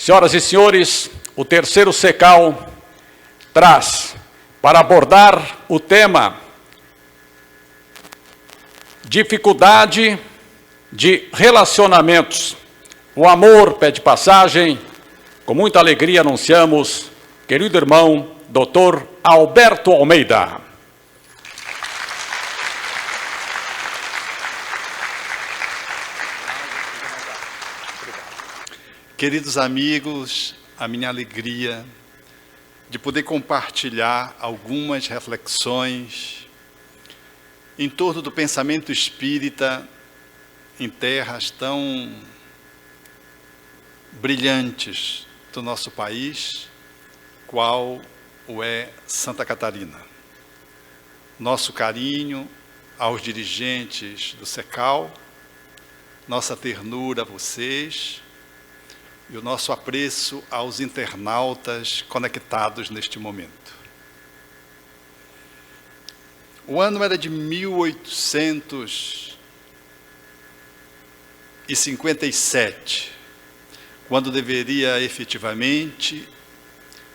Senhoras e senhores, o terceiro CECAL traz para abordar o tema dificuldade de relacionamentos. O amor pede passagem. Com muita alegria anunciamos, querido irmão, Dr. Alberto Almeida. Queridos amigos, a minha alegria de poder compartilhar algumas reflexões em torno do pensamento espírita em terras tão brilhantes do nosso país, qual o é Santa Catarina. Nosso carinho aos dirigentes do CECAL, nossa ternura a vocês, e o nosso apreço aos internautas conectados neste momento. O ano era de 1857, quando deveria efetivamente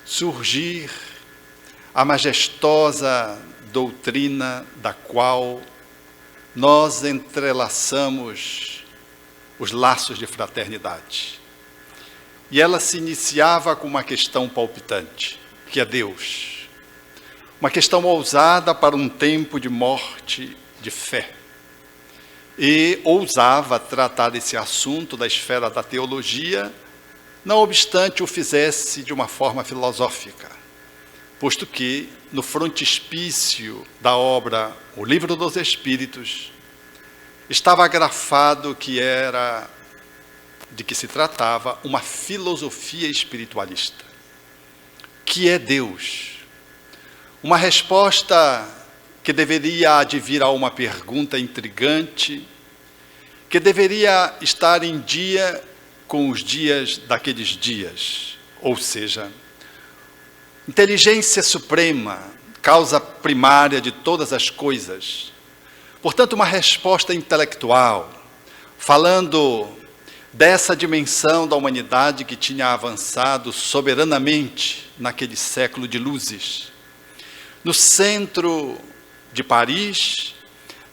surgir a majestosa doutrina da qual nós entrelaçamos os laços de fraternidade. E ela se iniciava com uma questão palpitante, que é Deus. Uma questão ousada para um tempo de morte de fé. E ousava tratar esse assunto da esfera da teologia, não obstante o fizesse de uma forma filosófica, posto que, no frontispício da obra O Livro dos Espíritos, estava grafado de que se tratava uma filosofia espiritualista. Que é Deus? Uma resposta que deveria advir a uma pergunta intrigante, que deveria estar em dia com os dias daqueles dias, ou seja, inteligência suprema, causa primária de todas as coisas. Portanto, uma resposta intelectual, falando dessa dimensão da humanidade que tinha avançado soberanamente naquele século de luzes. No centro de Paris,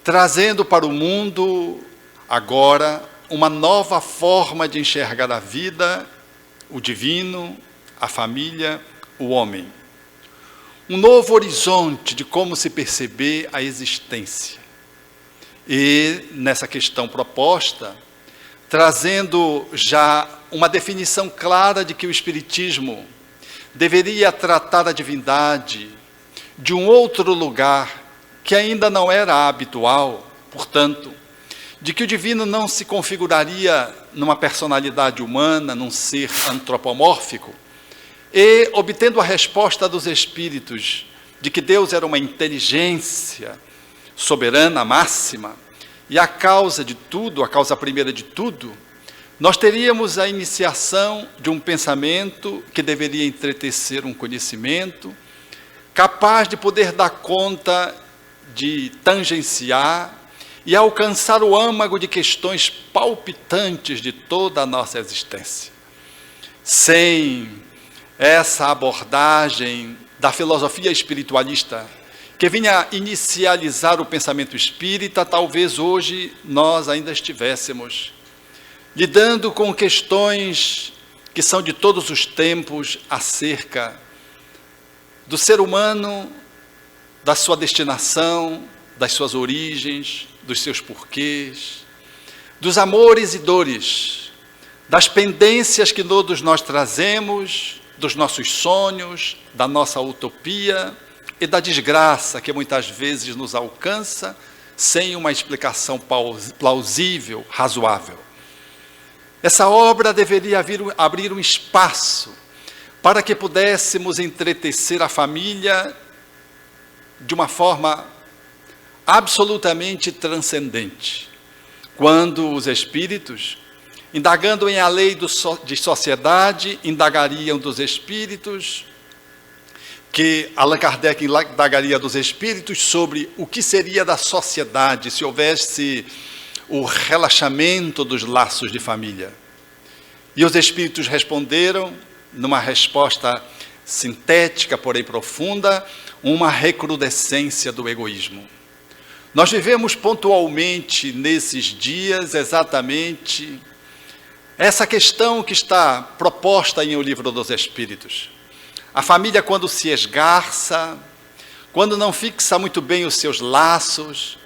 trazendo para o mundo agora uma nova forma de enxergar a vida, o divino, a família, o homem. Um novo horizonte de como se perceber a existência. E nessa questão proposta, trazendo já uma definição clara de que o Espiritismo deveria tratar a divindade de um outro lugar que ainda não era habitual, portanto, de que o divino não se configuraria numa personalidade humana, num ser antropomórfico, e obtendo a resposta dos Espíritos de que Deus era uma inteligência soberana máxima, e a causa de tudo, a causa primeira de tudo, nós teríamos a iniciação de um pensamento que deveria entretecer um conhecimento, capaz de poder dar conta de tangenciar e alcançar o âmago de questões palpitantes de toda a nossa existência. Sem essa abordagem da filosofia espiritualista, que vinha inicializar o pensamento espírita, talvez hoje nós ainda estivéssemos lidando com questões que são de todos os tempos acerca do ser humano, da sua destinação, das suas origens, dos seus porquês, dos amores e dores, das pendências que todos nós trazemos, dos nossos sonhos, da nossa utopia, e da desgraça que muitas vezes nos alcança sem uma explicação plausível, razoável. Essa obra deveria abrir um espaço para que pudéssemos entretecer a família de uma forma absolutamente transcendente. Quando os espíritos, indagando em a lei de sociedade, indagariam dos espíritos, que Allan Kardec indagaria dos espíritos sobre o que seria da sociedade se houvesse o relaxamento dos laços de família. E os espíritos responderam, numa resposta sintética, porém profunda, uma recrudescência do egoísmo. Nós vivemos pontualmente nesses dias exatamente essa questão que está proposta em O Livro dos Espíritos. A família, quando se esgarça, quando não fixa muito bem os seus laços,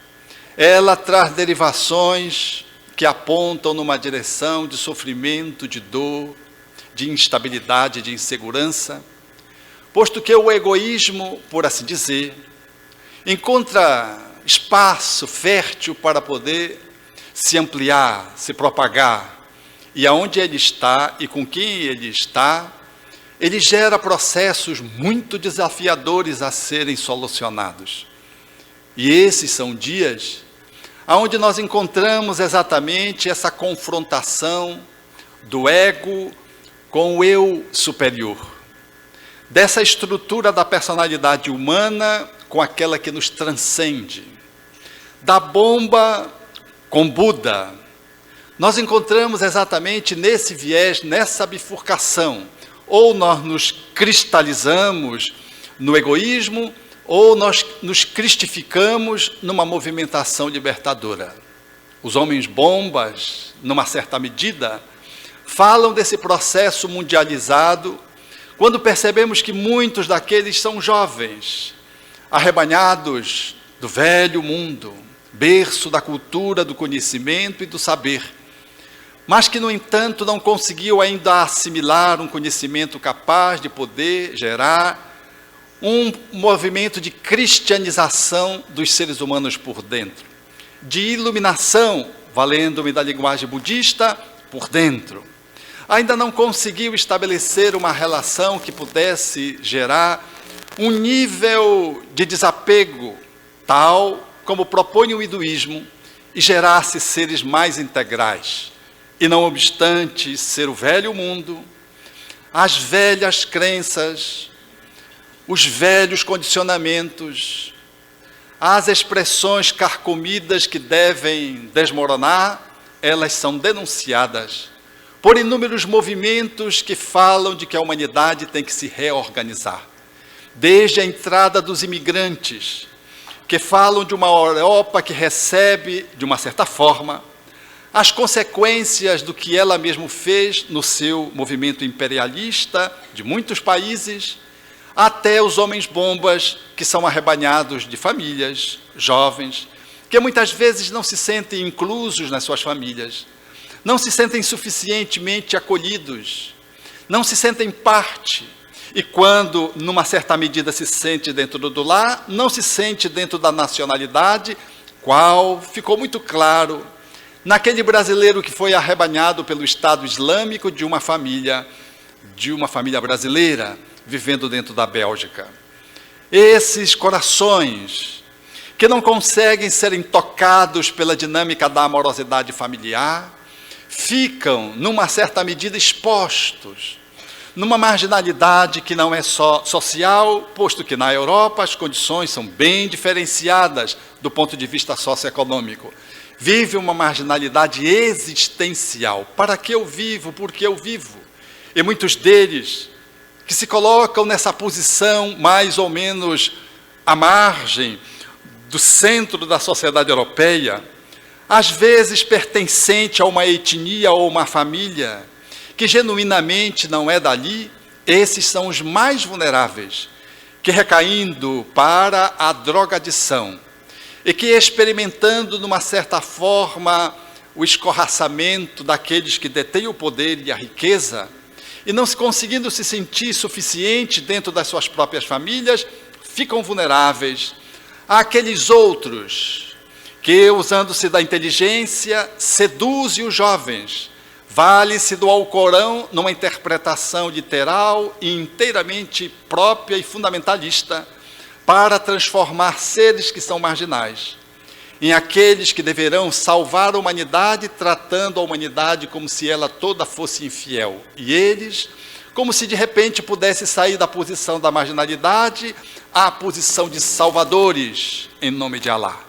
ela traz derivações que apontam numa direção de sofrimento, de dor, de instabilidade, de insegurança, posto que o egoísmo, por assim dizer, encontra espaço fértil para poder se ampliar, se propagar, e aonde ele está e com quem ele está, ele gera processos muito desafiadores a serem solucionados. E esses são dias onde nós encontramos exatamente essa confrontação do ego com o eu superior, dessa estrutura da personalidade humana com aquela que nos transcende, da bomba com Buda. Nós encontramos exatamente nesse viés, nessa bifurcação, ou nós nos cristalizamos no egoísmo, ou nós nos cristificamos numa movimentação libertadora. Os homens bombas, numa certa medida, falam desse processo mundializado, quando percebemos que muitos daqueles são jovens, arrebanhados do velho mundo, berço da cultura, do conhecimento e do saber, mas que, no entanto, não conseguiu ainda assimilar um conhecimento capaz de poder gerar um movimento de cristianização dos seres humanos por dentro, de iluminação, valendo-me da linguagem budista, por dentro. Ainda não conseguiu estabelecer uma relação que pudesse gerar um nível de desapego tal como propõe o hinduísmo e gerasse seres mais integrais. E não obstante ser o velho mundo, as velhas crenças, os velhos condicionamentos, as expressões carcomidas que devem desmoronar, elas são denunciadas por inúmeros movimentos que falam de que a humanidade tem que se reorganizar. Desde a entrada dos imigrantes, que falam de uma Europa que recebe, de uma certa forma, as consequências do que ela mesma fez no seu movimento imperialista de muitos países, até os homens-bombas que são arrebanhados de famílias, jovens, que muitas vezes não se sentem inclusos nas suas famílias, não se sentem suficientemente acolhidos, não se sentem parte, e quando, numa certa medida, se sente dentro do lar, não se sente dentro da nacionalidade, qual ficou muito claro naquele brasileiro que foi arrebanhado pelo Estado Islâmico de uma família brasileira, vivendo dentro da Bélgica. Esses corações que não conseguem serem tocados pela dinâmica da amorosidade familiar, ficam, numa certa medida, expostos, numa marginalidade que não é só social, posto que na Europa as condições são bem diferenciadas do ponto de vista socioeconômico. Vive uma marginalidade existencial. Para que eu vivo? Por que eu vivo? E muitos deles que se colocam nessa posição mais ou menos à margem do centro da sociedade europeia, às vezes pertencente a uma etnia ou uma família que genuinamente não é dali, esses são os mais vulneráveis, que recaindo para a drogadição e que experimentando, numa certa forma, o escorraçamento daqueles que detêm o poder e a riqueza, e não se conseguindo se sentir suficiente dentro das suas próprias famílias, ficam vulneráveis àqueles outros que, usando-se da inteligência, seduzem os jovens, vale-se do Alcorão numa interpretação literal e inteiramente própria e fundamentalista, para transformar seres que são marginais em aqueles que deverão salvar a humanidade, tratando a humanidade como se ela toda fosse infiel. E eles, como se de repente pudesse sair da posição da marginalidade à posição de salvadores em nome de Alá.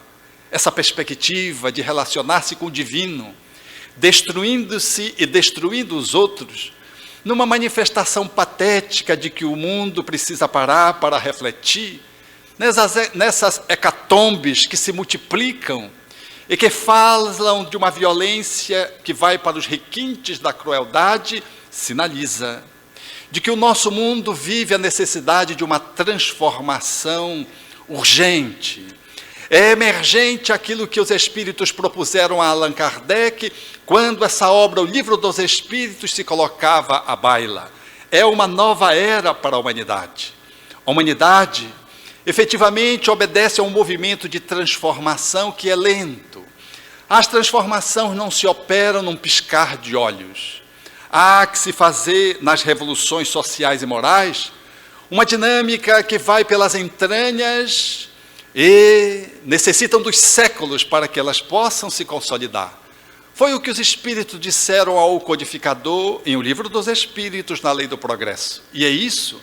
Essa perspectiva de relacionar-se com o divino, destruindo-se e destruindo os outros, numa manifestação patética de que o mundo precisa parar para refletir, nessas hecatombes que se multiplicam e que falam de uma violência que vai para os requintes da crueldade, sinaliza de que o nosso mundo vive a necessidade de uma transformação urgente. É emergente aquilo que os Espíritos propuseram a Allan Kardec, quando essa obra, o Livro dos Espíritos, se colocava à baila. É uma nova era para a humanidade. A humanidade, efetivamente, obedece a um movimento de transformação que é lento. As transformações não se operam num piscar de olhos. Há que se fazer, nas revoluções sociais e morais, uma dinâmica que vai pelas entranhas e necessitam dos séculos para que elas possam se consolidar. Foi o que os Espíritos disseram ao codificador em O Livro dos Espíritos, na Lei do Progresso. E é isso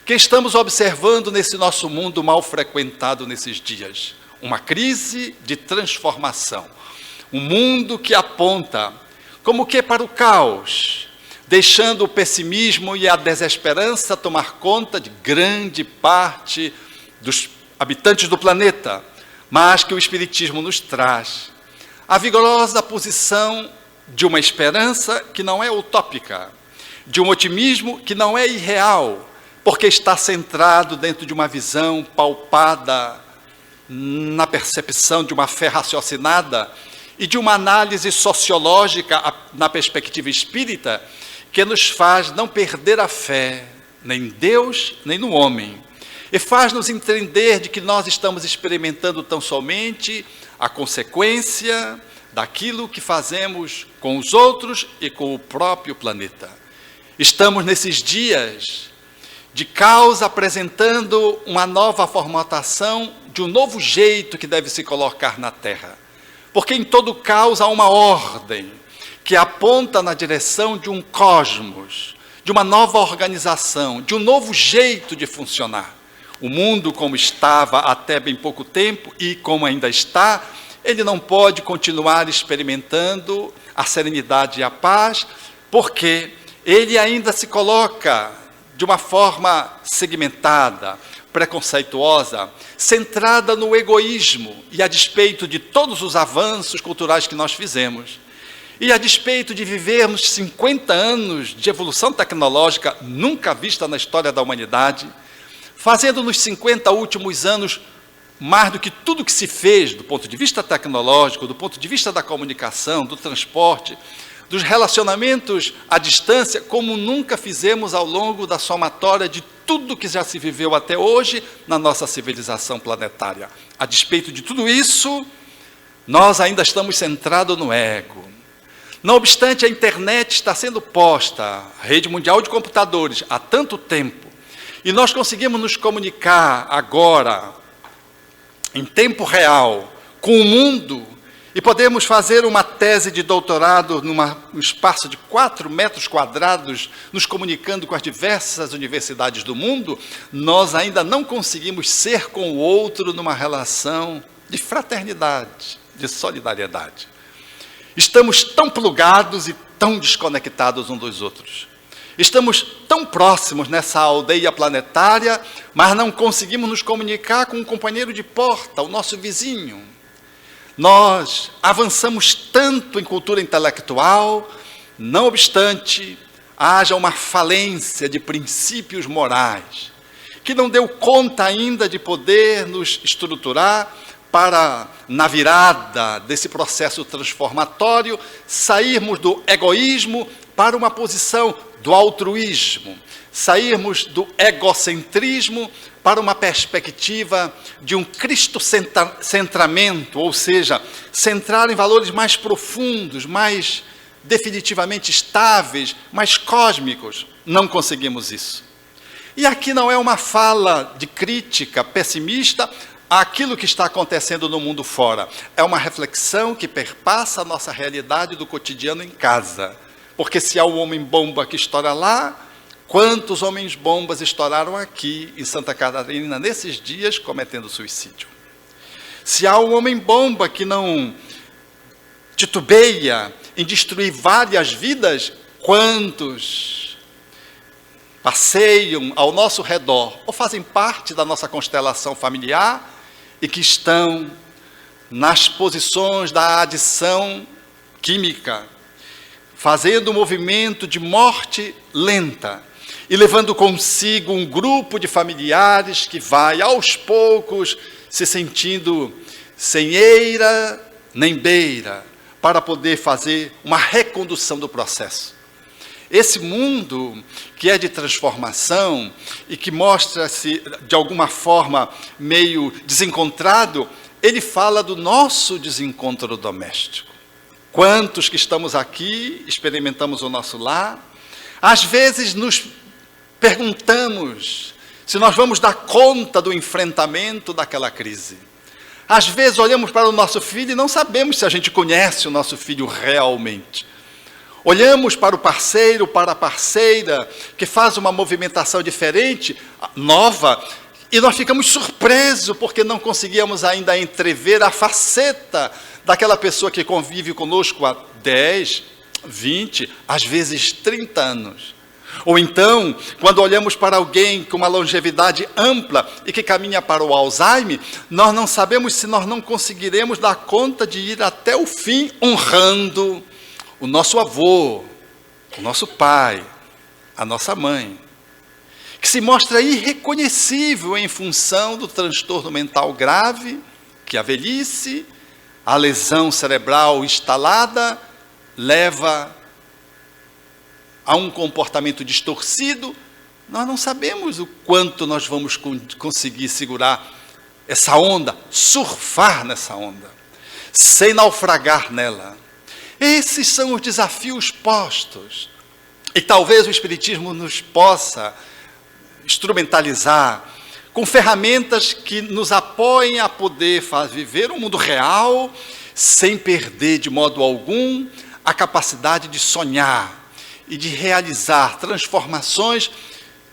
que estamos observando nesse nosso mundo mal frequentado nesses dias. Uma crise de transformação. Um mundo que aponta como que para o caos, deixando o pessimismo e a desesperança tomar conta de grande parte dos habitantes do planeta, mas que o Espiritismo nos traz a vigorosa posição de uma esperança que não é utópica, de um otimismo que não é irreal, porque está centrado dentro de uma visão palpada na percepção de uma fé raciocinada e de uma análise sociológica na perspectiva espírita, que nos faz não perder a fé, nem em Deus, nem no homem. E faz-nos entender de que nós estamos experimentando tão somente a consequência daquilo que fazemos com os outros e com o próprio planeta. Estamos nesses dias de caos apresentando uma nova formatação de um novo jeito que deve se colocar na Terra. Porque em todo caos há uma ordem que aponta na direção de um cosmos, de uma nova organização, de um novo jeito de funcionar. O mundo como estava até bem pouco tempo e como ainda está, ele não pode continuar experimentando a serenidade e a paz, porque ele ainda se coloca de uma forma segmentada, preconceituosa, centrada no egoísmo e a despeito de todos os avanços culturais que nós fizemos. E a despeito de vivermos 50 anos de evolução tecnológica nunca vista na história da humanidade, fazendo nos 50 últimos anos mais do que tudo que se fez do ponto de vista tecnológico, do ponto de vista da comunicação, do transporte, dos relacionamentos à distância, como nunca fizemos ao longo da somatória de tudo que já se viveu até hoje na nossa civilização planetária. A despeito de tudo isso, nós ainda estamos centrados no ego. Não obstante, a internet está sendo posta, a rede mundial de computadores, há tanto tempo, e nós conseguimos nos comunicar agora, em tempo real, com o mundo, e podemos fazer uma tese de doutorado num espaço de 4 metros quadrados, nos comunicando com as diversas universidades do mundo. Nós ainda não conseguimos ser com o outro numa relação de fraternidade, de solidariedade. Estamos tão plugados e tão desconectados uns dos outros. Estamos tão próximos nessa aldeia planetária, mas não conseguimos nos comunicar com um companheiro de porta, o nosso vizinho. Nós avançamos tanto em cultura intelectual, não obstante, haja uma falência de princípios morais, que não deu conta ainda de poder nos estruturar para, na virada desse processo transformatório, sairmos do egoísmo para uma posição do altruísmo, sairmos do egocentrismo para uma perspectiva de um cristocentramento, ou seja, centrar em valores mais profundos, mais definitivamente estáveis, mais cósmicos. Não conseguimos isso. E aqui não é uma fala de crítica pessimista àquilo que está acontecendo no mundo fora. É uma reflexão que perpassa a nossa realidade do cotidiano em casa. Porque se há um homem-bomba que estoura lá, quantos homens-bombas estouraram aqui em Santa Catarina nesses dias cometendo suicídio? Se há um homem-bomba que não titubeia em destruir várias vidas, quantos passeiam ao nosso redor ou fazem parte da nossa constelação familiar e que estão nas posições da adição química, fazendo um movimento de morte lenta e levando consigo um grupo de familiares que vai aos poucos se sentindo sem eira nem beira para poder fazer uma recondução do processo. Esse mundo que é de transformação e que mostra-se de alguma forma meio desencontrado, ele fala do nosso desencontro doméstico. Quantos que estamos aqui, experimentamos o nosso lar, às vezes nos perguntamos se nós vamos dar conta do enfrentamento daquela crise. Às vezes olhamos para o nosso filho e não sabemos se a gente conhece o nosso filho realmente. Olhamos para o parceiro, para a parceira, que faz uma movimentação diferente, nova, e nós ficamos surpresos porque não conseguíamos ainda entrever a faceta daquela pessoa que convive conosco há 10, 20, às vezes 30 anos. Ou então, quando olhamos para alguém com uma longevidade ampla e que caminha para o Alzheimer, nós não sabemos se nós não conseguiremos dar conta de ir até o fim honrando o nosso avô, o nosso pai, a nossa mãe, que se mostra irreconhecível em função do transtorno mental grave, que a velhice, a lesão cerebral instalada, leva a um comportamento distorcido. Nós não sabemos o quanto nós vamos conseguir segurar essa onda, surfar nessa onda, sem naufragar nela. Esses são os desafios postos. E talvez o Espiritismo nos possa instrumentalizar com ferramentas que nos apoiem a poder viver um mundo real, sem perder de modo algum a capacidade de sonhar e de realizar transformações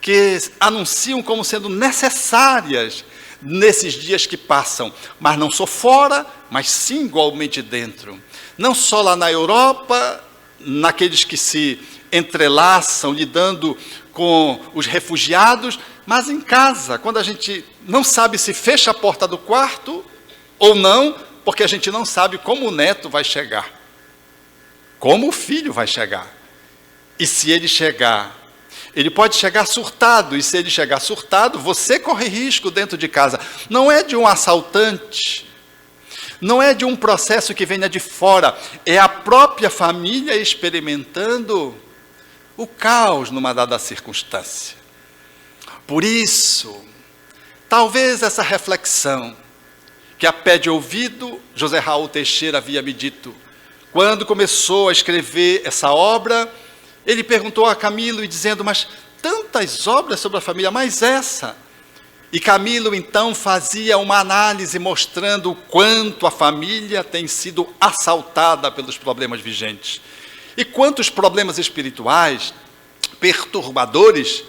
que anunciam como sendo necessárias nesses dias que passam, mas não só fora, mas sim igualmente dentro. Não só lá na Europa, naqueles que se entrelaçam, lidando com os refugiados, mas em casa, quando a gente não sabe se fecha a porta do quarto ou não, porque a gente não sabe como o neto vai chegar, como o filho vai chegar. E se ele chegar, ele pode chegar surtado, e se ele chegar surtado, você corre risco dentro de casa. Não é de um assaltante, não é de um processo que venha de fora, é a própria família experimentando o caos numa dada circunstância. Por isso, talvez essa reflexão, que a pé de ouvido, José Raul Teixeira havia me dito, quando começou a escrever essa obra, ele perguntou a Camilo, dizendo, mas tantas obras sobre a família, mas essa? E Camilo, então, fazia uma análise mostrando o quanto a família tem sido assaltada pelos problemas vigentes. E quantos problemas espirituais, perturbadores,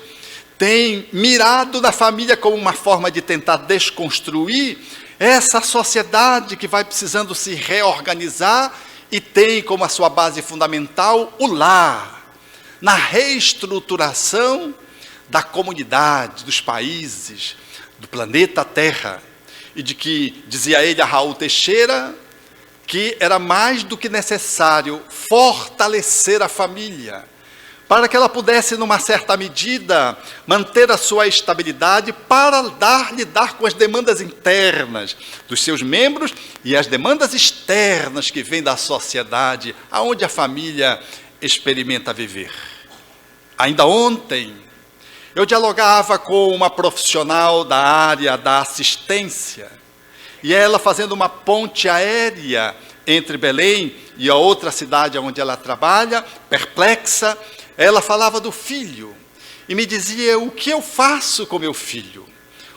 têm mirado na família como uma forma de tentar desconstruir essa sociedade que vai precisando se reorganizar e tem como a sua base fundamental o lar, na reestruturação da comunidade, dos países, do planeta Terra, e de que, dizia ele a Raul Teixeira, que era mais do que necessário fortalecer a família, para que ela pudesse, numa certa medida, manter a sua estabilidade para lidar com as demandas internas dos seus membros e as demandas externas que vêm da sociedade, aonde a família experimenta viver. Ainda ontem, eu dialogava com uma profissional da área da assistência, e ela fazendo uma ponte aérea entre Belém e a outra cidade onde ela trabalha, perplexa, ela falava do filho, e me dizia, o que eu faço com meu filho?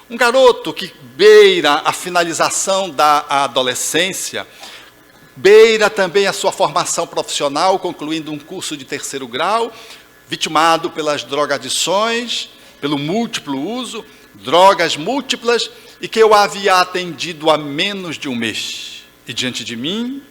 Um garoto que beira a finalização da adolescência, beira também a sua formação profissional, concluindo um curso de 3º grau, vitimado pelas drogadições, pelo múltiplo uso, drogas múltiplas, e que eu havia atendido há menos de um mês. E diante de mim,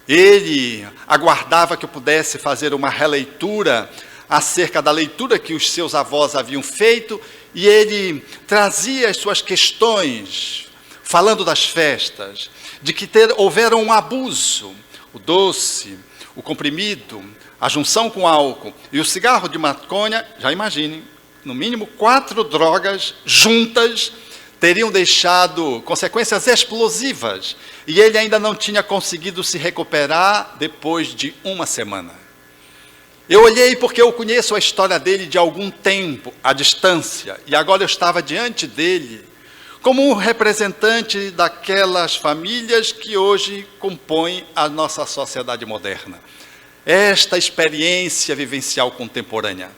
Ele aguardava que eu pudesse fazer uma releitura acerca da leitura que os seus avós haviam feito, e ele trazia as suas questões, falando das festas, de que houveram um abuso, o doce, o comprimido, a junção com álcool e o cigarro de maconha, já imaginem, no mínimo 4 drogas juntas teriam deixado consequências explosivas, e ele ainda não tinha conseguido se recuperar depois de 1 semana. Eu olhei porque eu conheço a história dele de algum tempo, à distância, e agora eu estava diante dele, como um representante daquelas famílias que hoje compõem a nossa sociedade moderna. Esta experiência vivencial contemporânea.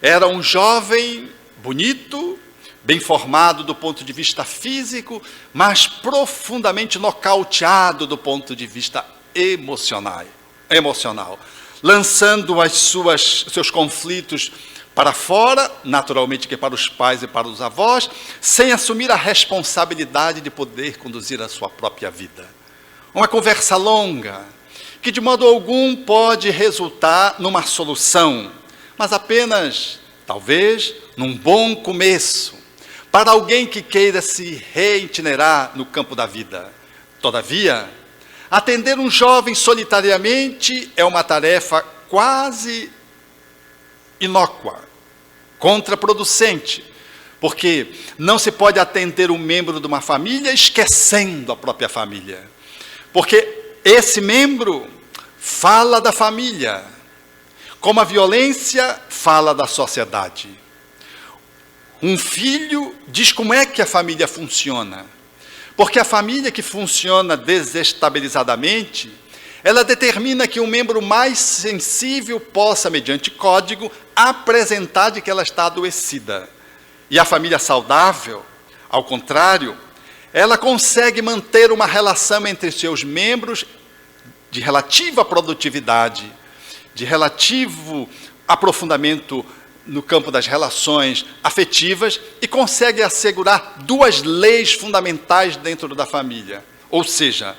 Era um jovem bonito, bem formado do ponto de vista físico, mas profundamente nocauteado do ponto de vista emocional, lançando seus conflitos para fora, naturalmente que para os pais e para os avós, sem assumir a responsabilidade de poder conduzir a sua própria vida. Uma conversa longa, que de modo algum pode resultar numa solução, mas apenas, talvez, num bom começo, para alguém que queira se reitinerar no campo da vida. Todavia, atender um jovem solitariamente é uma tarefa quase inócua, contraproducente, porque não se pode atender um membro de uma família esquecendo a própria família, porque esse membro fala da família, como a violência fala da sociedade. Um filho diz como é que a família funciona, porque a família que funciona desestabilizadamente, ela determina que um membro mais sensível possa, mediante código, apresentar de que ela está adoecida. E a família saudável, ao contrário, ela consegue manter uma relação entre seus membros de relativa produtividade, de relativo aprofundamento no campo das relações afetivas, e consegue assegurar 2 leis fundamentais dentro da família. Ou seja,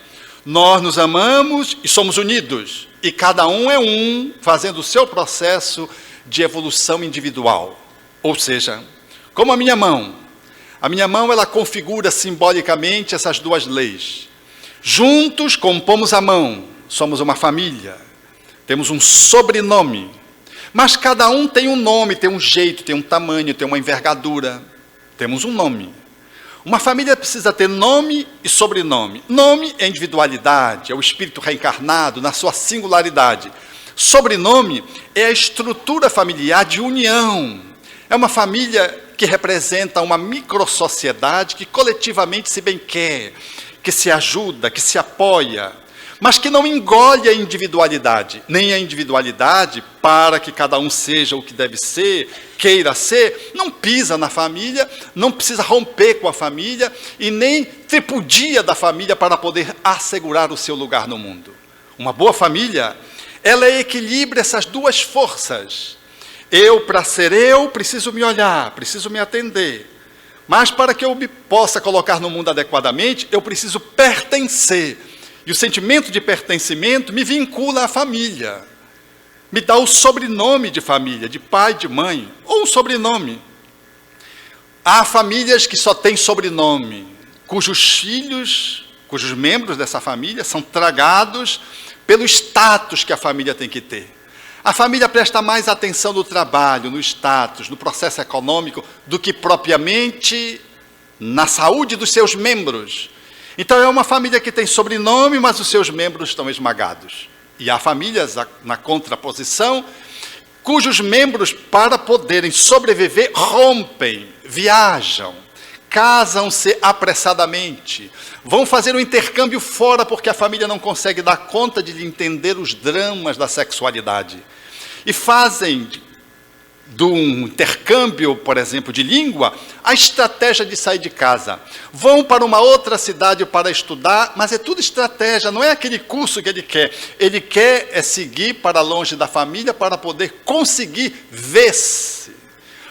nós nos amamos e somos unidos, e cada um é um, fazendo o seu processo de evolução individual. Ou seja, como a minha mão ela configura simbolicamente essas 2 leis. Juntos compomos a mão, somos uma família, temos um sobrenome, mas cada um tem um nome, tem um jeito, tem um tamanho, tem uma envergadura, temos um nome. Uma família precisa ter nome e sobrenome. Nome é individualidade, é o espírito reencarnado na sua singularidade. Sobrenome é a estrutura familiar de união. É uma família que representa uma microsociedade que coletivamente se bem quer, que se ajuda, que se apoia, mas que não engole a individualidade, nem a individualidade, para que cada um seja o que deve ser, queira ser, não pisa na família, não precisa romper com a família, e nem tripudia da família para poder assegurar o seu lugar no mundo. Uma boa família, ela equilibra essas 2 forças. Para ser eu, preciso me olhar, preciso me atender. Mas para que eu me possa colocar no mundo adequadamente, eu preciso pertencer. E o sentimento de pertencimento me vincula à família. Me dá o sobrenome de família, de pai, de mãe, ou um sobrenome. Há famílias que só têm sobrenome, cujos filhos, cujos membros dessa família são tragados pelo status que a família tem que ter. A família presta mais atenção no trabalho, no status, no processo econômico, do que propriamente na saúde dos seus membros. Então é uma família que tem sobrenome, mas os seus membros estão esmagados. E há famílias, na contraposição, cujos membros, para poderem sobreviver, rompem, viajam, casam-se apressadamente, vão fazer um intercâmbio fora porque a família não consegue dar conta de entender os dramas da sexualidade. E fazem do intercâmbio, por exemplo, de língua, a estratégia de sair de casa. Vão para uma outra cidade para estudar, mas é tudo estratégia, não é aquele curso que ele quer. Ele quer seguir para longe da família para poder conseguir ver-se.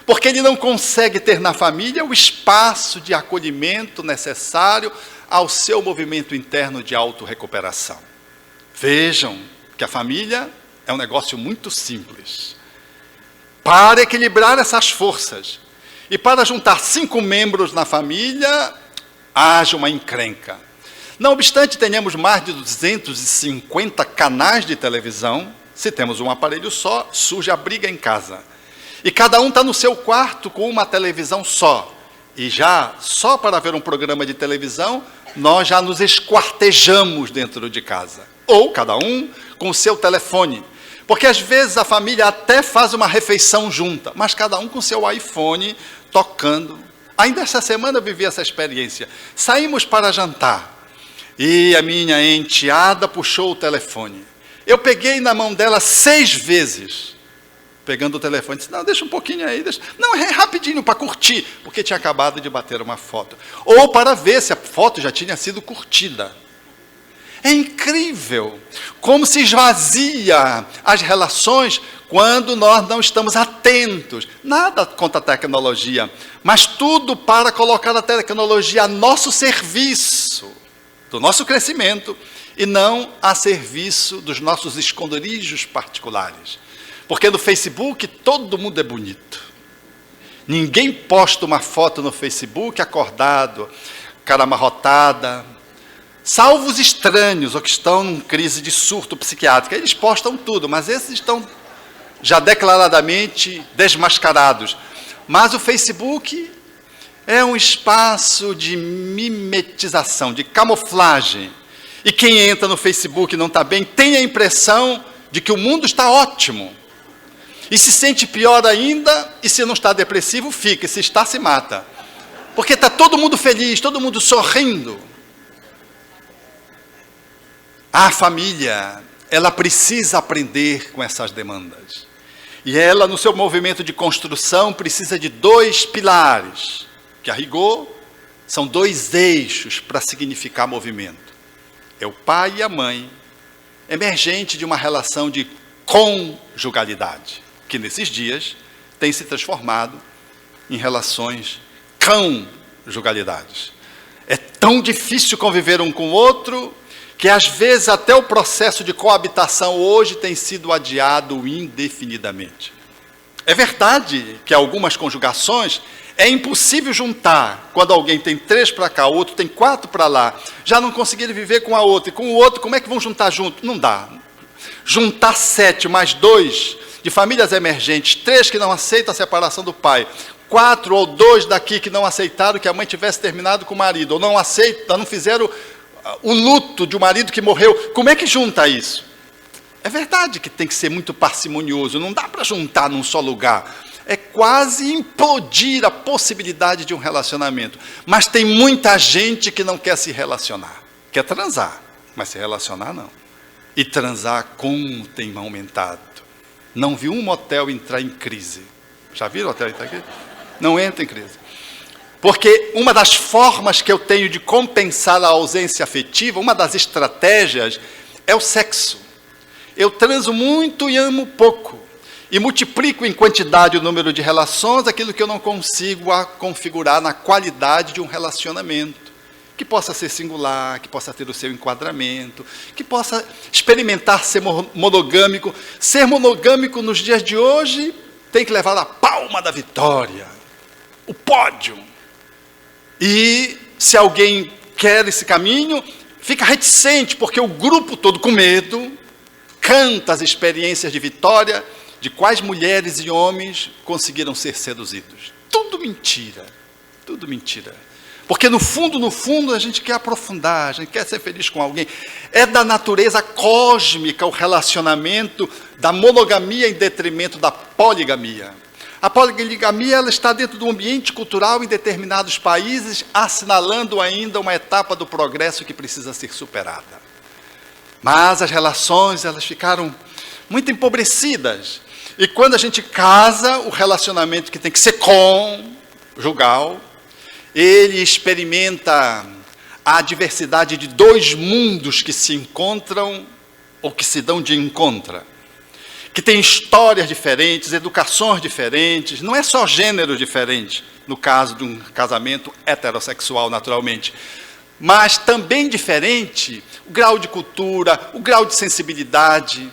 Porque ele não consegue ter na família o espaço de acolhimento necessário ao seu movimento interno de autorrecuperação. Vejam que a família é um negócio muito simples. Para equilibrar essas forças e para juntar 5 membros na família, haja uma encrenca. Não obstante, tenhamos mais de 250 canais de televisão, se temos um aparelho só, surge a briga em casa. E cada um está no seu quarto com uma televisão só. E já, só para ver um programa de televisão, nós já nos esquartejamos dentro de casa. Ou cada um com o seu telefone. Porque às vezes a família até faz uma refeição junta, mas cada um com seu iPhone tocando. Ainda essa semana eu vivi essa experiência. Saímos para jantar e a minha enteada puxou o telefone. Eu peguei na mão dela 6 vezes, pegando o telefone. Disse, não, deixa um pouquinho aí. Deixa. Não, é rapidinho para curtir, porque tinha acabado de bater uma foto. Ou para ver se a foto já tinha sido curtida. É incrível como se esvazia as relações quando nós não estamos atentos. Nada contra a tecnologia, mas tudo para colocar a tecnologia a nosso serviço, do nosso crescimento, e não a serviço dos nossos esconderijos particulares. Porque no Facebook todo mundo é bonito. Ninguém posta uma foto no Facebook acordado, cara amarrotada, salvo os estranhos, ou que estão em crise de surto psiquiátrico. Eles postam tudo, mas esses estão já declaradamente desmascarados. Mas o Facebook é um espaço de mimetização, de camuflagem. E quem entra no Facebook e não está bem, tem a impressão de que o mundo está ótimo. E se sente pior ainda, e se não está depressivo, fica. E se está, se mata. Porque está todo mundo feliz, todo mundo sorrindo. A família, ela precisa aprender com essas demandas. E ela, no seu movimento de construção, precisa de 2 pilares, que a rigor são 2 eixos para significar movimento. É o pai e a mãe, emergente de uma relação de conjugalidade, que nesses dias tem se transformado em relações conjugalidades. É tão difícil conviver um com o outro, que às vezes até o processo de coabitação hoje tem sido adiado indefinidamente. É verdade que algumas conjugações é impossível juntar. Quando alguém tem 3 para cá, o outro tem 4 para lá, já não conseguiram viver com a outra, e com o outro, como é que vão juntar junto? Não dá. Juntar 7 mais 2 de famílias emergentes, 3 que não aceitam a separação do pai, 4 ou 2 daqui que não aceitaram que a mãe tivesse terminado com o marido, ou não aceitam, não fizeram o luto de um marido que morreu, como é que junta isso? É verdade que tem que ser muito parcimonioso, não dá para juntar num só lugar. É quase implodir a possibilidade de um relacionamento. Mas tem muita gente que não quer se relacionar. Quer transar, mas se relacionar não. E transar como tem aumentado. Não vi um motel entrar em crise. Já viram o hotel entrar em crise? Não entra em crise. Porque uma das formas que eu tenho de compensar a ausência afetiva, uma das estratégias, é o sexo. Eu transo muito e amo pouco. E multiplico em quantidade o número de relações, aquilo que eu não consigo configurar na qualidade de um relacionamento. Que possa ser singular, que possa ter o seu enquadramento, que possa experimentar ser monogâmico. Ser monogâmico nos dias de hoje tem que levar a palma da vitória, o pódio. E se alguém quer esse caminho, fica reticente, porque o grupo todo com medo canta as experiências de vitória de quais mulheres e homens conseguiram ser seduzidos. Tudo mentira, tudo mentira. Porque no fundo, a gente quer aprofundar, a gente quer ser feliz com alguém. É da natureza cósmica o relacionamento da monogamia em detrimento da poligamia. A poligamia ela está dentro do ambiente cultural em determinados países, assinalando ainda uma etapa do progresso que precisa ser superada. Mas as relações elas ficaram muito empobrecidas. E quando a gente casa, o relacionamento que tem que ser conjugal, ele experimenta a diversidade de 2 mundos que se encontram ou que se dão de encontra. Que tem histórias diferentes, educações diferentes, não é só gênero diferente, no caso de um casamento heterossexual, naturalmente, mas também diferente o grau de cultura, o grau de sensibilidade.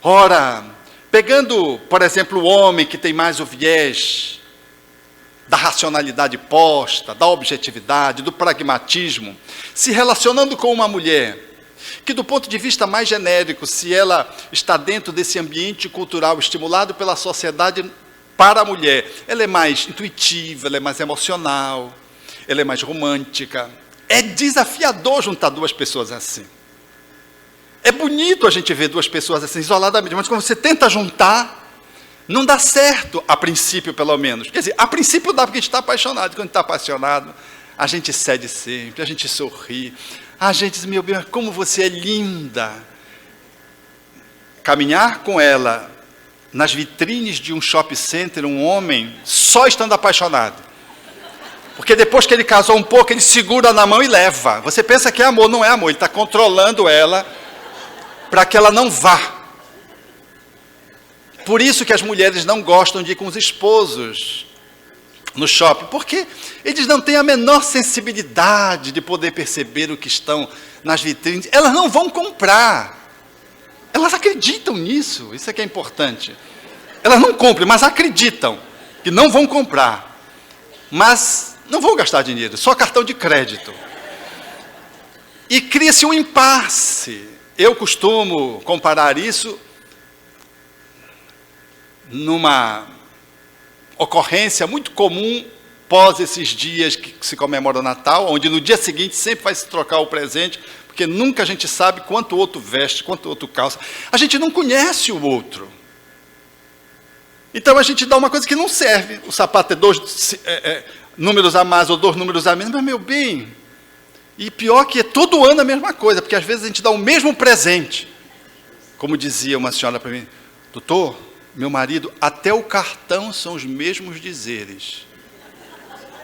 Ora, pegando, por exemplo, o homem que tem mais o viés da racionalidade posta, da objetividade, do pragmatismo, se relacionando com uma mulher, que do ponto de vista mais genérico, se ela está dentro desse ambiente cultural estimulado pela sociedade para a mulher, ela é mais intuitiva, ela é mais emocional, ela é mais romântica. É desafiador juntar duas pessoas assim. É bonito a gente ver duas pessoas assim, isoladamente, mas quando você tenta juntar, não dá certo, a princípio, pelo menos. Quer dizer, a princípio dá porque a gente está apaixonado. Quando a gente está apaixonado, a gente cede sempre, a gente sorri. A gente diz, meu bem, como você é linda. Caminhar com ela nas vitrines de um shopping center, um homem, só estando apaixonado. Porque depois que ele casou um pouco, ele segura na mão e leva. Você pensa que é amor, não é amor. Ele está controlando ela para que ela não vá. Por isso que as mulheres não gostam de ir com os esposos no shopping, porque eles não têm a menor sensibilidade de poder perceber o que estão nas vitrines. Elas não vão comprar. Elas acreditam nisso, isso é que é importante. Elas não compram, mas acreditam que não vão comprar. Mas não vão gastar dinheiro, só cartão de crédito. E cria-se um impasse. Eu costumo comparar isso numa ocorrência muito comum pós esses dias que se comemora o Natal, onde no dia seguinte sempre vai se trocar o presente, porque nunca a gente sabe quanto o outro veste, quanto o outro calça. A gente não conhece o outro. Então a gente dá uma coisa que não serve. O sapato é 2 números a mais ou 2 números a menos, mas meu bem, e pior que é todo ano a mesma coisa, porque às vezes a gente dá o mesmo presente. Como dizia uma senhora para mim, doutor, meu marido, até o cartão são os mesmos dizeres.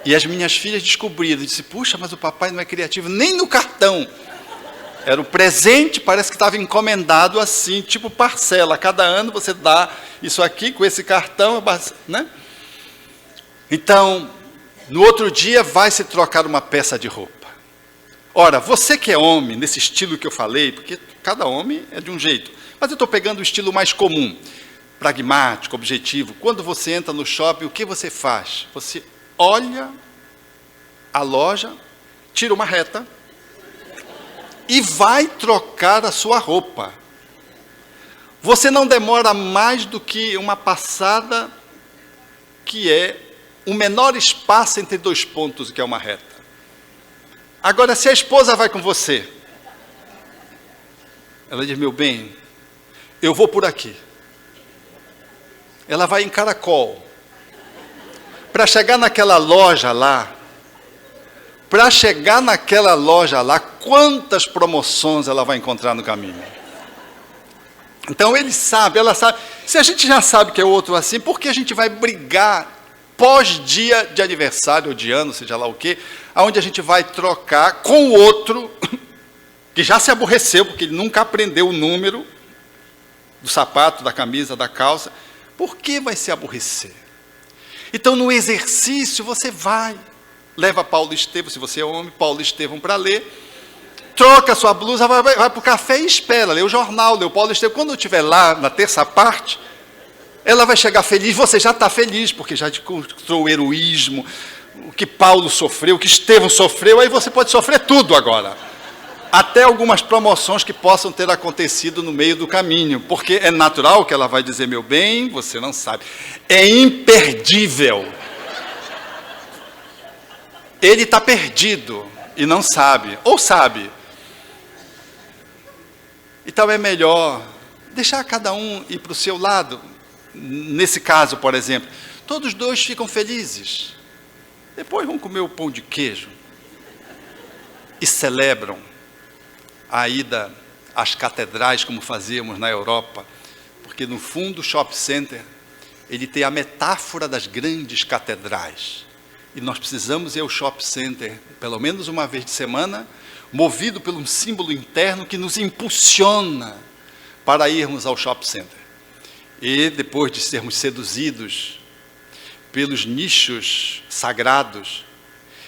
E as minhas filhas descobriram, disse, puxa, mas o papai não é criativo, nem no cartão. Era o presente, parece que estava encomendado assim, tipo parcela. Cada ano você dá isso aqui com esse cartão, né? Então, no outro dia vai se trocar uma peça de roupa. Ora, você que é homem, nesse estilo que eu falei, porque cada homem é de um jeito, mas eu estou pegando o estilo mais comum, pragmático, objetivo. Quando você entra no shopping, o que você faz? Você olha a loja, tira uma reta e vai trocar a sua roupa. Você não demora mais do que uma passada que é o menor espaço entre 2 pontos, que é uma reta. Agora, se a esposa vai com você, ela diz, meu bem, eu vou por aqui. Ela vai em caracol. Para chegar naquela loja lá, quantas promoções ela vai encontrar no caminho? Então ele sabe, ela sabe. Se a gente já sabe que é outro assim, por que a gente vai brigar pós-dia de aniversário ou de ano, seja lá o quê, onde a gente vai trocar com o outro, que já se aborreceu, porque ele nunca aprendeu o número do sapato, da camisa, da calça. Por que vai se aborrecer? Então, no exercício, você vai, leva Paulo Estevão, se você é homem, Paulo Estevão para ler, troca a sua blusa, vai para o café e espera, lê o jornal, lê o Paulo Estevão. Quando eu estiver lá, na terça parte, ela vai chegar feliz, você já está feliz, porque já encontrou o heroísmo, o que Paulo sofreu, o que Estevão sofreu, aí você pode sofrer tudo agora. Até algumas promoções que possam ter acontecido no meio do caminho, porque é natural que ela vai dizer, meu bem, você não sabe. É imperdível. Ele está perdido e não sabe, ou sabe. Então é melhor deixar cada um ir para o seu lado. Nesse caso, por exemplo, todos 2 ficam felizes. Depois vão comer o pão de queijo e celebram a ida às catedrais, como fazíamos na Europa, porque no fundo o shopping center, ele tem a metáfora das grandes catedrais, e nós precisamos ir ao shopping center, pelo menos uma vez de semana, movido por um símbolo interno que nos impulsiona para irmos ao shopping center. E depois de sermos seduzidos pelos nichos sagrados,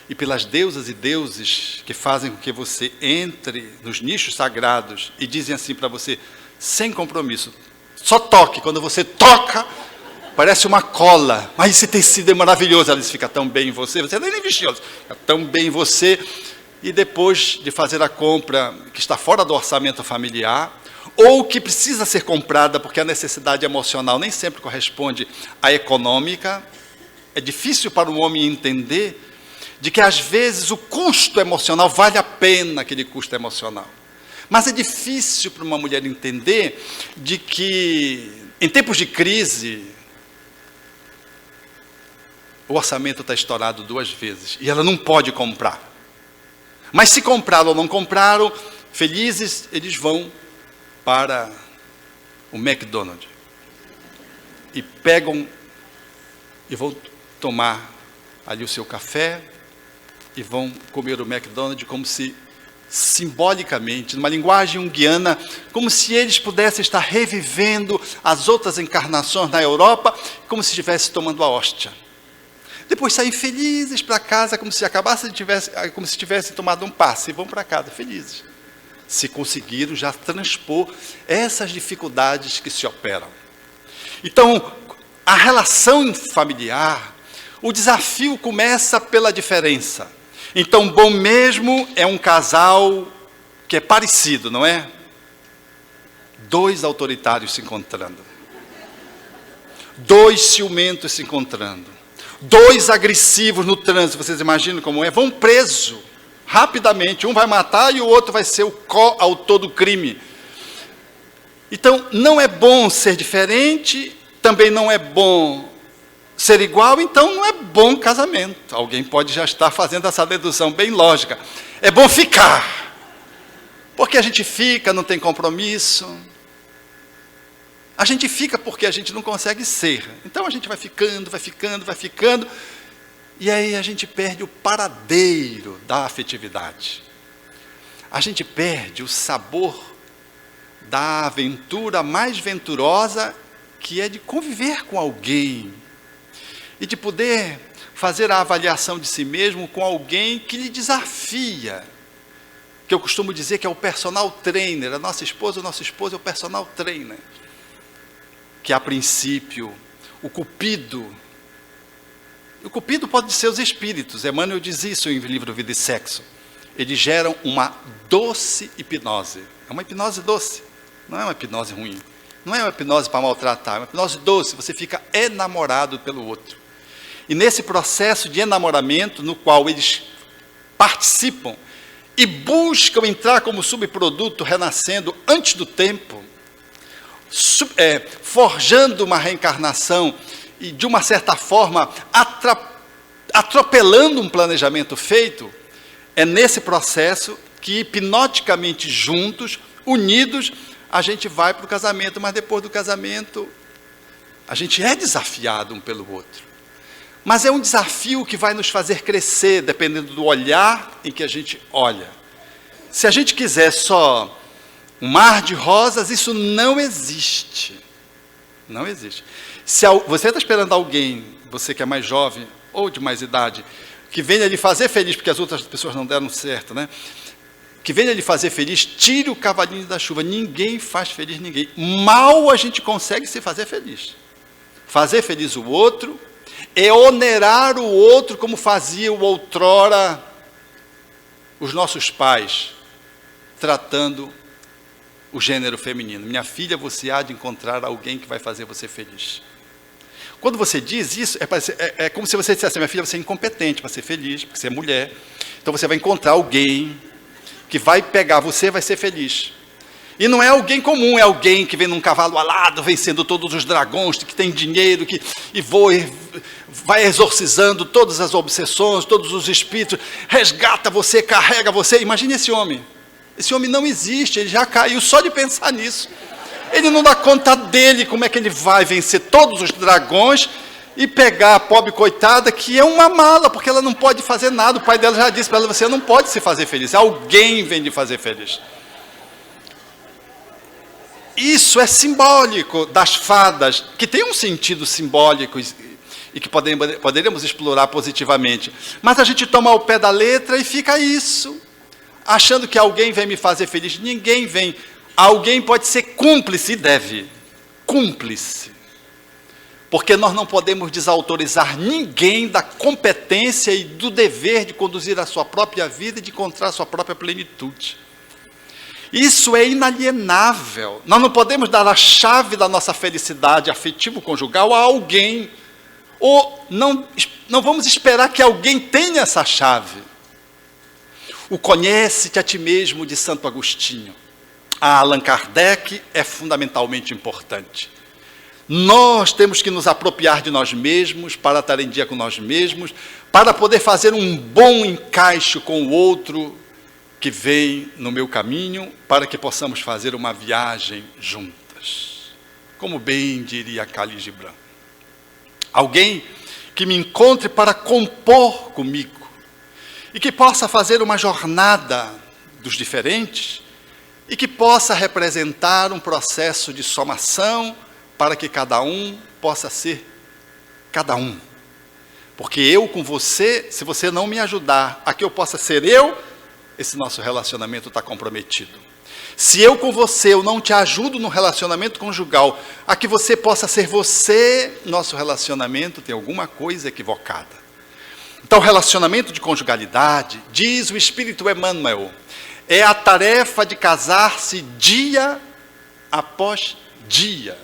e pelas deusas e deuses que fazem com que você entre nos nichos sagrados e dizem assim para você, sem compromisso, só toque. Quando você toca, parece uma cola, mas esse tecido é maravilhoso, ela diz, fica tão bem em você, você nem vestiu, fica tão bem em você, e depois de fazer a compra que está fora do orçamento familiar, ou que precisa ser comprada porque a necessidade emocional nem sempre corresponde à econômica, é difícil para o homem entender de que às vezes o custo emocional vale a pena aquele custo emocional. Mas é difícil para uma mulher entender de que em tempos de crise o orçamento está estourado 2 vezes e ela não pode comprar. Mas se compraram ou não compraram, felizes eles vão para o McDonald's e pegam e vão tomar ali o seu café e vão comer o McDonald's como se, simbolicamente, numa linguagem junguiana, como se eles pudessem estar revivendo as outras encarnações na Europa, como se estivessem tomando a hóstia. Depois saem felizes para casa, como se tivessem tomado um passe, e vão para casa felizes. Se conseguiram já transpor essas dificuldades que se operam. Então, a relação familiar, o desafio começa pela diferença. Então, bom mesmo é um casal que é parecido, não é? 2 autoritários se encontrando. 2 ciumentos se encontrando. 2 agressivos no trânsito, vocês imaginam como é? Vão preso rapidamente, um vai matar e o outro vai ser o coautor do crime. Então, não é bom ser diferente, também não é bom ser igual, então não é bom casamento. Alguém pode já estar fazendo essa dedução bem lógica. É bom ficar, porque a gente fica, não tem compromisso. A gente fica porque a gente não consegue ser. Então a gente vai ficando, e aí a gente perde o paradeiro da afetividade. A gente perde o sabor da aventura mais venturosa, que é de conviver com alguém e de poder fazer a avaliação de si mesmo com alguém que lhe desafia, que eu costumo dizer que é o personal trainer. A nossa esposa, o nosso esposo é o personal trainer, que a princípio, o cupido pode ser os espíritos. Emmanuel diz isso em livro Vida e Sexo. Eles geram uma doce hipnose. É uma hipnose doce, não é uma hipnose ruim. Não é uma hipnose para maltratar, é uma hipnose doce. Você fica enamorado pelo outro. E nesse processo de enamoramento, no qual eles participam e buscam entrar como subproduto, renascendo antes do tempo, forjando uma reencarnação e, de uma certa forma, atropelando um planejamento feito, é nesse processo que, hipnoticamente juntos, unidos, a gente vai para o casamento, mas depois do casamento, a gente é desafiado um pelo outro. Mas é um desafio que vai nos fazer crescer, dependendo do olhar em que a gente olha. Se a gente quiser só um mar de rosas, isso não existe. Não existe. Se você está esperando alguém, você que é mais jovem ou de mais idade, que venha lhe fazer feliz, porque as outras pessoas não deram certo, né? Que venha lhe fazer feliz, tire o cavalinho da chuva. Ninguém faz feliz ninguém. Mal a gente consegue se fazer feliz. Fazer feliz o outro é onerar o outro como faziam outrora os nossos pais, tratando o gênero feminino. Minha filha, você há de encontrar alguém que vai fazer você feliz. Quando você diz isso, é como se você dissesse, minha filha, você é incompetente para ser feliz, porque você é mulher. Então você vai encontrar alguém que vai pegar você e vai ser feliz. E não é alguém comum, é alguém que vem num cavalo alado, vencendo todos os dragões, que tem dinheiro, e voa, vai exorcizando todas as obsessões, todos os espíritos, resgata você, carrega você. Imagine esse homem. Esse homem não existe, ele já caiu só de pensar nisso. Ele não dá conta dele, como é que ele vai vencer todos os dragões e pegar a pobre coitada, que é uma mala, porque ela não pode fazer nada. O pai dela já disse para ela, você não pode se fazer feliz, alguém vem lhe fazer feliz. Isso é simbólico das fadas, que tem um sentido simbólico e que poderíamos explorar positivamente. Mas a gente toma ao pé da letra e fica isso, achando que alguém vem me fazer feliz. Ninguém vem. Alguém pode ser cúmplice, e deve. Cúmplice. Porque nós não podemos desautorizar ninguém da competência e do dever de conduzir a sua própria vida e de encontrar a sua própria plenitude. Isso é inalienável. Nós não podemos dar a chave da nossa felicidade afetivo-conjugal a alguém. Ou não vamos esperar que alguém tenha essa chave. O conhece-te a ti mesmo de Santo Agostinho, a Allan Kardec, é fundamentalmente importante. Nós temos que nos apropriar de nós mesmos, para estar em dia com nós mesmos, para poder fazer um bom encaixe com o outro que vem no meu caminho, para que possamos fazer uma viagem juntas. Como bem diria Khalil Gibran. Alguém que me encontre para compor comigo, e que possa fazer uma jornada dos diferentes, e que possa representar um processo de somação, para que cada um possa ser cada um. Porque eu com você, se você não me ajudar a que eu possa ser eu, esse nosso relacionamento está comprometido. Se eu com você, eu não te ajudo no relacionamento conjugal, a que você possa ser você, nosso relacionamento tem alguma coisa equivocada. Então, o relacionamento de conjugalidade, diz o Espírito Emmanuel, é a tarefa de casar-se dia após dia.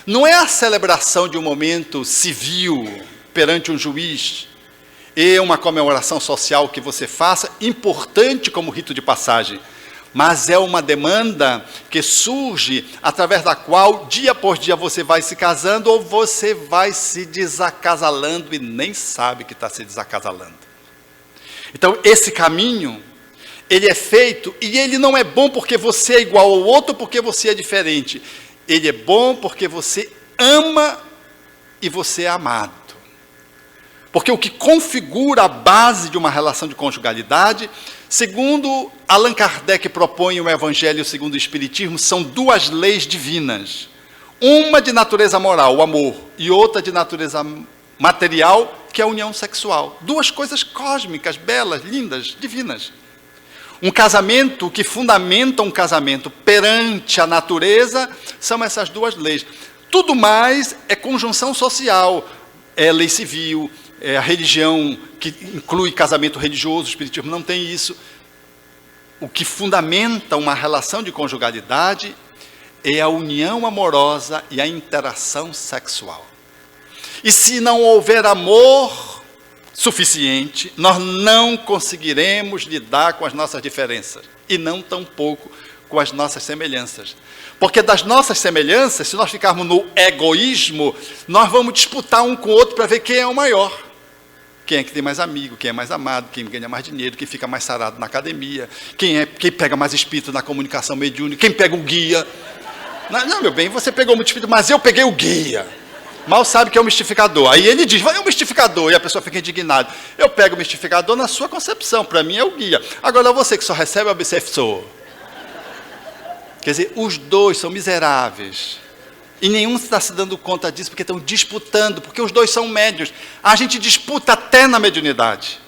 Não é a celebração de um momento civil perante um juiz e uma comemoração social que você faça, importante como rito de passagem, mas é uma demanda que surge através da qual, dia após dia, você vai se casando ou você vai se desacasalando e nem sabe que está se desacasalando. Então, esse caminho, ele é feito, e ele não é bom porque você é igual ao outro, porque você é diferente. Ele é bom porque você ama e você é amado. Porque o que configura a base de uma relação de conjugalidade, segundo Allan Kardec propõe o Evangelho segundo o Espiritismo, são duas leis divinas. Uma de natureza moral, o amor, e outra de natureza material, que é a união sexual. Duas coisas cósmicas, belas, lindas, divinas. Um casamento, que fundamenta um casamento perante a natureza, são essas duas leis. Tudo mais é conjunção social, é lei civil, é a religião que inclui casamento religioso, o Espiritismo não tem isso. O que fundamenta uma relação de conjugalidade é a união amorosa e a interação sexual. E se não houver amor suficiente, nós não conseguiremos lidar com as nossas diferenças, e não tampouco com as nossas semelhanças. Porque das nossas semelhanças, se nós ficarmos no egoísmo, nós vamos disputar um com o outro para ver quem é o maior. Quem é que tem mais amigo, quem é mais amado, quem ganha mais dinheiro, quem fica mais sarado na academia, quem pega mais espírito na comunicação mediúnica, quem pega o guia. Não, meu bem, você pegou muito espírito, mas eu peguei o guia. Mal sabe que é um mistificador. Aí ele diz, vai, é um mistificador, e a pessoa fica indignada. Eu pego o mistificador na sua concepção, para mim é o guia. Agora você que só recebe o obsessor. Quer dizer, os dois são miseráveis. E nenhum está se dando conta disso, porque estão disputando, porque os dois são médios. A gente disputa até na mediunidade.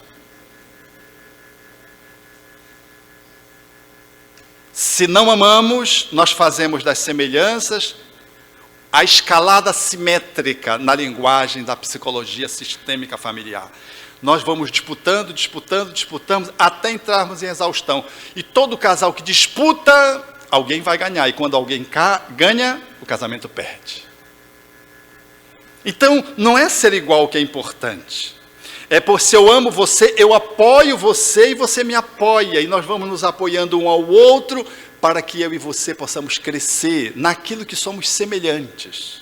Se não amamos, nós fazemos das semelhanças a escalada simétrica na linguagem da psicologia sistêmica familiar. Nós vamos disputando, disputamos, até entrarmos em exaustão. E todo casal que disputa, alguém vai ganhar. E quando alguém ganha, o casamento perde. Então, não é ser igual que é importante. É por se eu amo você, eu apoio você e você me apoia. E nós vamos nos apoiando um ao outro, para que eu e você possamos crescer naquilo que somos semelhantes.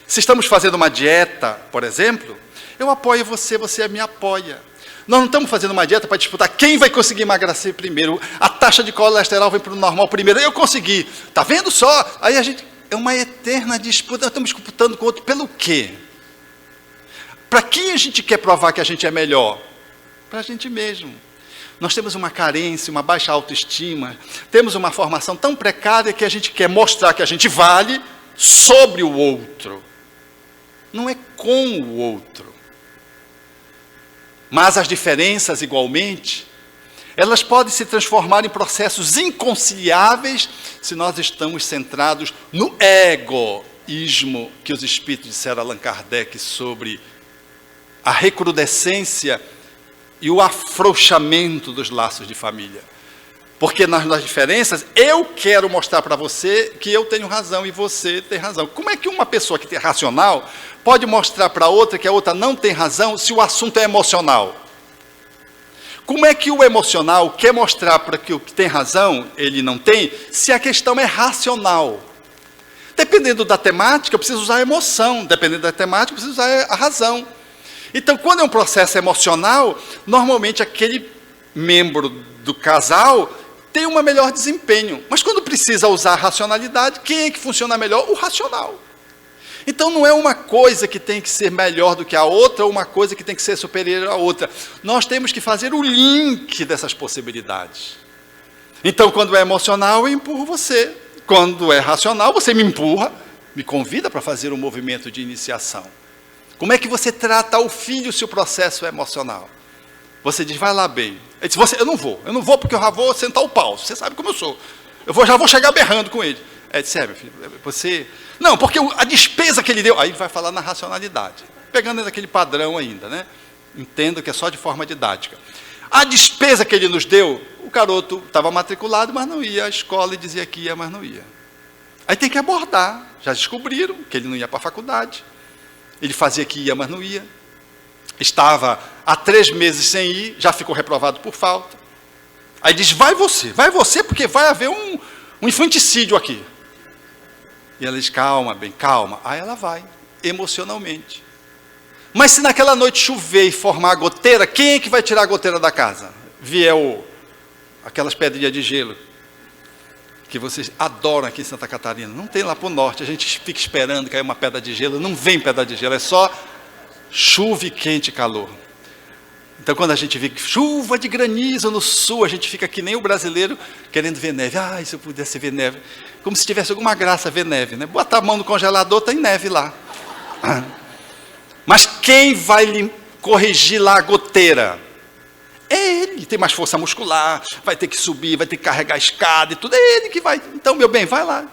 Se estamos fazendo uma dieta, por exemplo, eu apoio você, você me apoia. Nós não estamos fazendo uma dieta para disputar quem vai conseguir emagrecer primeiro. A taxa de colesterol vem para o normal primeiro. Eu consegui. Está vendo só? Aí a gente... É uma eterna disputa. Nós estamos disputando com o outro pelo quê? Para quem a gente quer provar que a gente é melhor? Para a gente mesmo. Nós temos uma carência, uma baixa autoestima, temos uma formação tão precária que a gente quer mostrar que a gente vale sobre o outro. não é com o outro. Mas as diferenças, igualmente, elas podem se transformar em processos inconciliáveis se nós estamos centrados no egoísmo que os espíritos disseram a Allan Kardec sobre a recrudescência e o afrouxamento dos laços de família. Porque nas diferenças, eu quero mostrar para você que eu tenho razão e você tem razão. Como é que uma pessoa que é racional pode mostrar para outra que a outra não tem razão se o assunto é emocional? Como é que o emocional quer mostrar para que o que tem razão, ele não tem, se a questão é racional? Dependendo da temática, eu preciso usar a emoção. Dependendo da temática, eu preciso usar a razão. Então, quando é um processo emocional, normalmente aquele membro do casal tem um melhor desempenho. Mas quando precisa usar a racionalidade, quem é que funciona melhor? O racional. Então não é uma coisa que tem que ser melhor do que a outra, ou uma coisa que tem que ser superior à outra. Nós temos que fazer o link dessas possibilidades. Então, quando é emocional, eu empurro você. Quando é racional, você me empurra, me convida para fazer um movimento de iniciação. Como é que você trata o filho se o processo é emocional? Você diz, vai lá bem. Ele diz, eu não vou porque eu já vou sentar o pau, você sabe como eu sou. Já vou chegar berrando com ele. Ele disse, meu filho, você... Não, porque a despesa que ele deu... Aí vai falar na racionalidade. Pegando naquele padrão ainda, né? Entendo que é só de forma didática. A despesa que ele nos deu, o garoto estava matriculado, mas não ia à escola e dizia que ia, mas não ia. Aí tem que abordar. Já descobriram que ele não ia para a faculdade. Ele fazia que ia, mas não ia. Estava há 3 meses sem ir, já ficou reprovado por falta. Aí diz, vai você, porque vai haver um infanticídio aqui. E ela diz, calma, bem, calma. Aí ela vai, emocionalmente. Mas se naquela noite chover e formar a goteira, quem é que vai tirar a goteira da casa? Vier aquelas pedrinhas de gelo, que vocês adoram aqui em Santa Catarina. Não tem lá para o norte, a gente fica esperando cair uma pedra de gelo, não vem pedra de gelo, é só chuva e quente e calor. Então, quando a gente vê chuva de granizo no sul, a gente fica que nem o brasileiro querendo ver neve. Ah, se eu pudesse ver neve. Como se tivesse alguma graça ver neve, né? Bota a mão no congelador, tem neve lá. Mas quem vai corrigir lá a goteira? É ele, tem mais força muscular, vai ter que subir, vai ter que carregar a escada e tudo. É ele que vai. Então, meu bem, vai lá.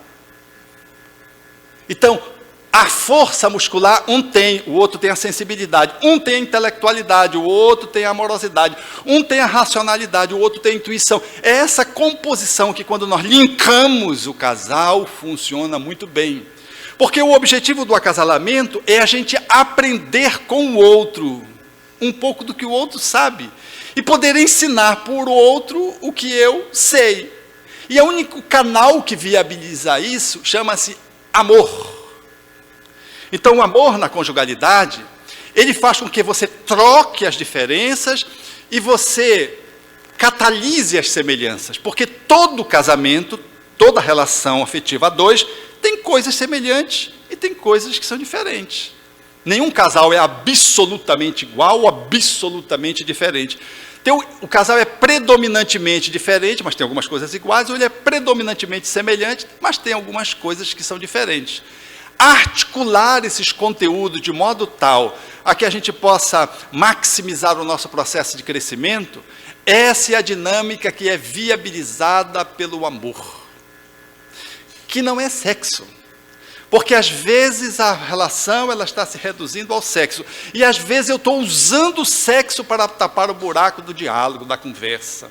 Então, a força muscular, um tem, o outro tem a sensibilidade. Um tem a intelectualidade, o outro tem a amorosidade. Um tem a racionalidade, o outro tem a intuição. É essa composição que, quando nós linkamos o casal, funciona muito bem. Porque o objetivo do acasalamento é a gente aprender com o outro, um pouco do que o outro sabe, e poder ensinar por outro o que eu sei. E o único canal que viabiliza isso chama-se amor. Então, o amor na conjugalidade, ele faz com que você troque as diferenças e você catalise as semelhanças. Porque todo casamento, toda relação afetiva a dois, tem coisas semelhantes e tem coisas que são diferentes. Nenhum casal é absolutamente igual ou absolutamente diferente. O casal é predominantemente diferente, mas tem algumas coisas iguais, ou ele é predominantemente semelhante, mas tem algumas coisas que são diferentes. Articular esses conteúdos de modo tal a que a gente possa maximizar o nosso processo de crescimento, essa é a dinâmica que é viabilizada pelo amor, que não é sexo. Porque às vezes a relação ela está se reduzindo ao sexo, e às vezes eu estou usando o sexo para tapar o buraco do diálogo, da conversa.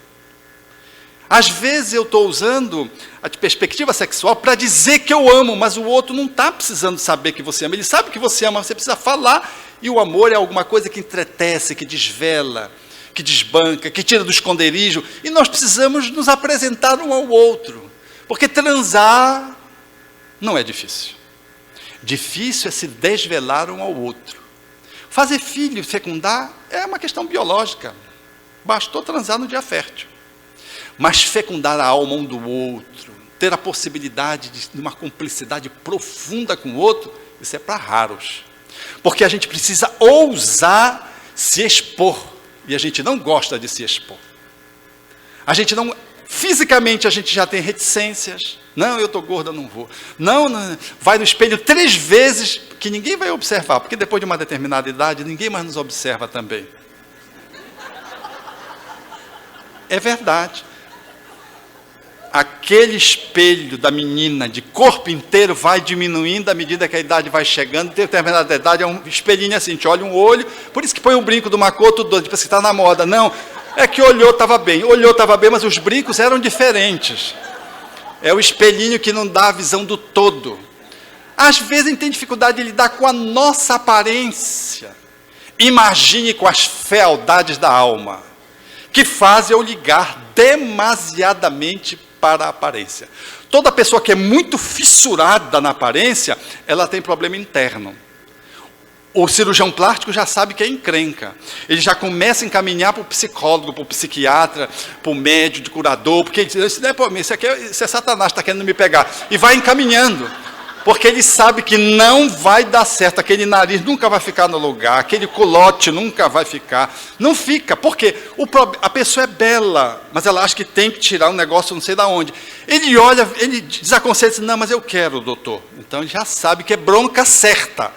Às vezes eu estou usando a perspectiva sexual para dizer que eu amo, mas o outro não está precisando saber que você ama. Ele sabe que você ama, você precisa falar. E o amor é alguma coisa que entretece, que desvela, que desbanca, que tira do esconderijo. E nós precisamos nos apresentar um ao outro. Porque transar não é difícil. Difícil é se desvelar um ao outro. Fazer filho, fecundar, é uma questão biológica. Bastou transar no dia fértil. Mas fecundar a alma um do outro, ter a possibilidade de uma cumplicidade profunda com o outro, isso é para raros. Porque a gente precisa ousar se expor, e a gente não gosta de se expor. A gente não Fisicamente a gente já tem reticências. Não, eu estou gorda, não vou. Não, vai no espelho 3 vezes, que ninguém vai observar, porque depois de uma determinada idade, ninguém mais nos observa também. É verdade. Aquele espelho da menina de corpo inteiro vai diminuindo à medida que a idade vai chegando. Determinada idade é um espelhinho assim, a gente olha um olho, por isso que põe um brinco do Makoto, tipo assim, está na moda. Não, é que olhou, estava bem, mas os brincos eram diferentes. É o espelhinho que não dá a visão do todo. Às vezes a gente tem dificuldade de lidar com a nossa aparência. Imagine com as fealdades da alma, que fazem eu ligar demasiadamente para a aparência. Toda pessoa que é muito fissurada na aparência, ela tem problema interno. O cirurgião plástico já sabe que é encrenca. Ele já começa a encaminhar para o psicólogo, para o psiquiatra, para o médico, de curador, porque ele diz, isso é Satanás, está querendo me pegar. E vai encaminhando. Porque ele sabe que não vai dar certo, aquele nariz nunca vai ficar no lugar, aquele culote nunca vai ficar. Não fica, porque a pessoa é bela, mas ela acha que tem que tirar um negócio não sei de onde. Ele olha, ele desaconselha, diz, não, mas eu quero, doutor. Então ele já sabe que é bronca certa.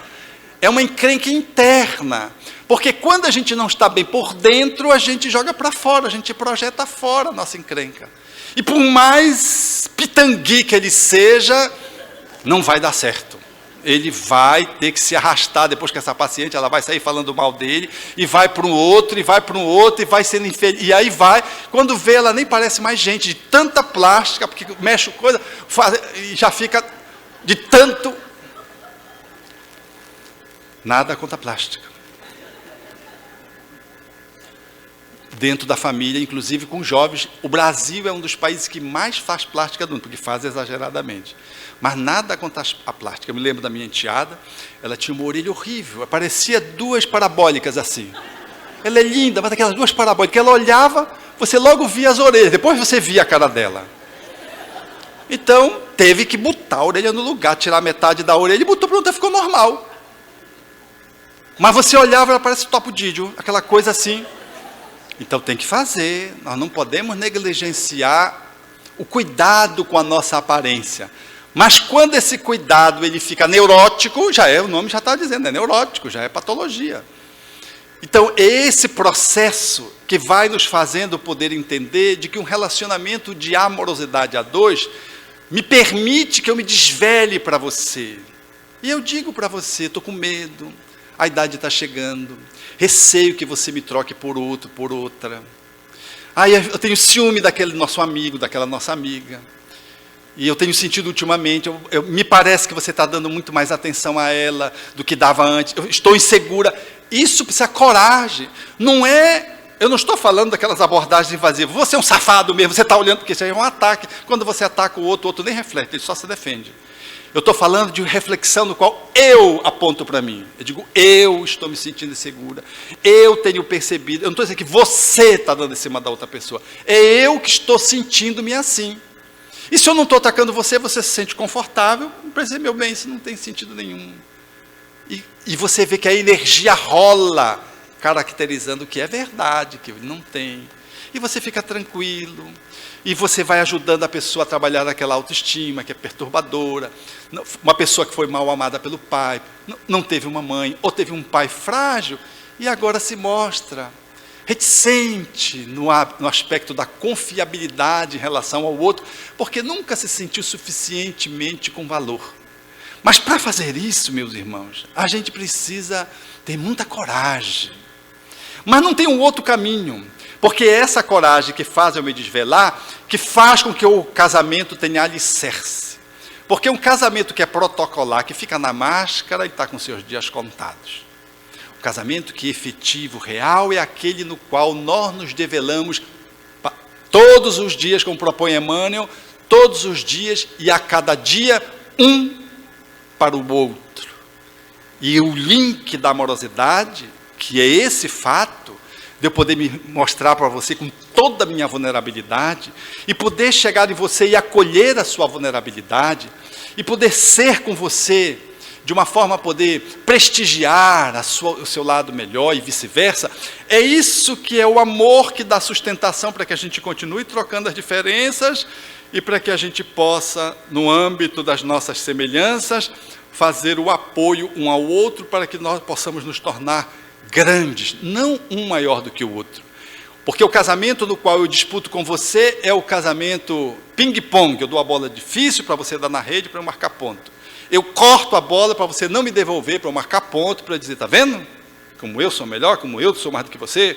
É uma encrenca interna. Porque quando a gente não está bem por dentro, a gente joga para fora, a gente projeta fora a nossa encrenca. E por mais pitangui que ele seja, não vai dar certo. Ele vai ter que se arrastar depois que essa paciente, ela vai sair falando mal dele, e vai para um outro, e vai para um outro, e vai sendo infeliz. E aí vai, quando vê, ela nem parece mais gente, de tanta plástica, porque mexe coisa, e já fica de tanto. Nada contra a plástica. Dentro da família, inclusive com jovens, o Brasil é um dos países que mais faz plástica do mundo, porque faz exageradamente. Mas nada contra a plástica. Eu me lembro da minha enteada, ela tinha uma orelha horrível, parecia 2 parabólicas assim. Ela é linda, mas aquelas 2 parabólicas, ela olhava, você logo via as orelhas, depois você via a cara dela. Então, teve que botar a orelha no lugar, tirar metade da orelha e botou, pronto, ficou normal. Mas você olhava, ela parece topo Didio, aquela coisa assim. Então tem que fazer, nós não podemos negligenciar o cuidado com a nossa aparência. Mas quando esse cuidado ele fica neurótico, o nome já está dizendo, é neurótico, já é patologia. Então esse processo que vai nos fazendo poder entender de que um relacionamento de amorosidade a 2 me permite que eu me desvele para você. E eu digo para você, estou com medo, a idade está chegando, receio que você me troque por outro, por outra. Eu tenho ciúme daquele nosso amigo, daquela nossa amiga. E eu tenho sentido ultimamente, me parece que você está dando muito mais atenção a ela do que dava antes. Eu estou insegura. Isso precisa coragem. Eu não estou falando daquelas abordagens invasivas. Você é um safado mesmo, você está olhando, porque isso aí é um ataque. Quando você ataca o outro nem reflete, ele só se defende. Eu estou falando de reflexão no qual eu aponto para mim. Eu digo, eu estou me sentindo insegura. Eu tenho percebido. Eu não estou dizendo que você está dando em cima da outra pessoa. É eu que estou sentindo-me assim. E se eu não estou atacando você, você se sente confortável. Para dizer, meu bem, isso não tem sentido nenhum. E você vê que a energia rola, caracterizando que é verdade, que não tem. E você fica tranquilo. E você vai ajudando a pessoa a trabalhar naquela autoestima, que é perturbadora. Uma pessoa que foi mal amada pelo pai, não teve uma mãe, ou teve um pai frágil, e agora se mostra reticente no aspecto da confiabilidade em relação ao outro, porque nunca se sentiu suficientemente com valor. Mas para fazer isso, meus irmãos, a gente precisa ter muita coragem. Mas não tem um outro caminho, porque é essa coragem que faz eu me desvelar, que faz com que o casamento tenha alicerce. Porque um casamento que é protocolar, que fica na máscara e está com seus dias contados. O casamento que é efetivo, real, é aquele no qual nós nos desvelamos todos os dias, como propõe Emmanuel, todos os dias e a cada dia, um para o outro. E o link da amorosidade, que é esse fato, de eu poder me mostrar para você com toda a minha vulnerabilidade, e poder chegar em você e acolher a sua vulnerabilidade, e poder ser com você de uma forma a poder prestigiar o seu lado melhor e vice-versa. É isso que é o amor que dá sustentação para que a gente continue trocando as diferenças e para que a gente possa, no âmbito das nossas semelhanças, fazer o apoio um ao outro para que nós possamos nos tornar grandes, não um maior do que o outro. Porque o casamento no qual eu disputo com você é o casamento ping-pong. Eu dou a bola difícil para você dar na rede para eu marcar ponto. Eu corto a bola para você não me devolver para eu marcar ponto, para eu dizer, está vendo? Como eu sou melhor, como eu sou mais do que você.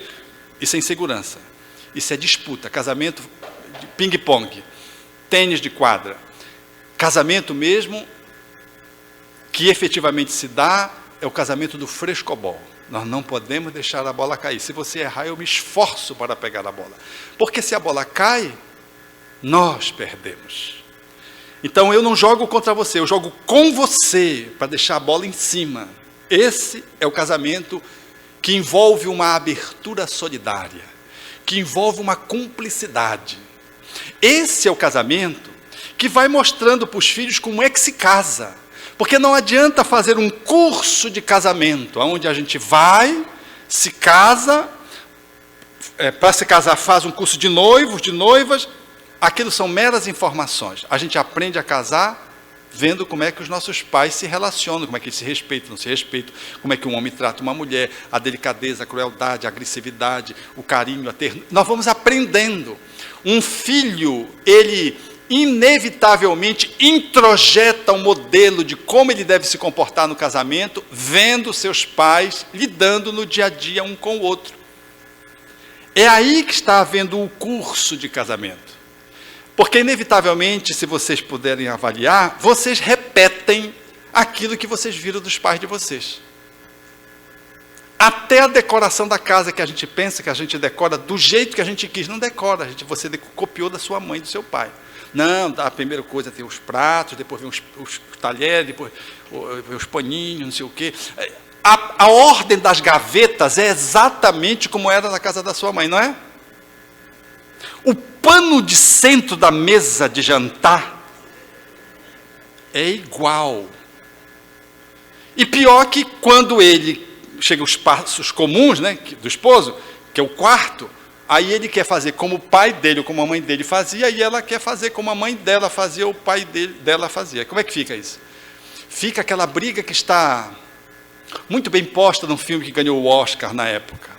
Isso é insegurança. Isso é disputa. Casamento de ping-pong. Tênis de quadra. Casamento mesmo que efetivamente se dá é o casamento do frescobol. Nós não podemos deixar a bola cair. Se você errar, eu me esforço para pegar a bola. Porque se a bola cai, nós perdemos. Então eu não jogo contra você, eu jogo com você para deixar a bola em cima. Esse é o casamento que envolve uma abertura solidária, que envolve uma cumplicidade. Esse é o casamento que vai mostrando para os filhos como é que se casa. Porque não adianta fazer um curso de casamento, onde a gente vai, se casa, para se casar faz um curso de noivos, de noivas, aquilo são meras informações. A gente aprende a casar vendo como é que os nossos pais se relacionam, como é que eles se respeitam, não se respeitam, como é que um homem trata uma mulher, a delicadeza, a crueldade, a agressividade, o carinho, a ternura. Nós vamos aprendendo. Um filho, ele inevitavelmente introjeta um modelo de como ele deve se comportar no casamento, vendo seus pais lidando no dia a dia um com o outro. É aí que está havendo o curso de casamento. Porque inevitavelmente, se vocês puderem avaliar, vocês repetem aquilo que vocês viram dos pais de vocês. Até a decoração da casa, que a gente pensa que a gente decora do jeito que a gente quis, não decora, você copiou da sua mãe e do seu pai. Não, a primeira coisa tem os pratos, depois vem os talheres, depois vem os paninhos, não sei o quê. A ordem das gavetas é exatamente como era na casa da sua mãe, não é? O pano de centro da mesa de jantar é igual. E pior que quando ele chega aos passos comuns, né, do esposo, que é o quarto, aí ele quer fazer como o pai dele ou como a mãe dele fazia, e ela quer fazer como a mãe dela fazia ou o pai dela fazia. Como é que fica isso? Fica aquela briga que está muito bem posta num filme que ganhou o Oscar na época.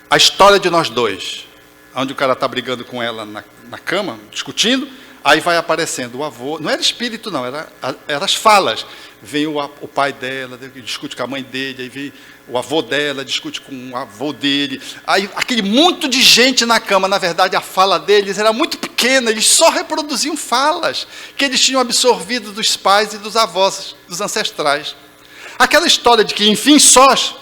A História de Nós Dois, onde o cara está brigando com ela na cama, discutindo, aí vai aparecendo o avô, não era espírito não, era as falas. Vem o pai dela, discute com a mãe dele, aí vem o avô dela, discute com o avô dele. Aí aquele monte de gente na cama, na verdade a fala deles era muito pequena, eles só reproduziam falas que eles tinham absorvido dos pais e dos avós, dos ancestrais. Aquela história de que, enfim, sós.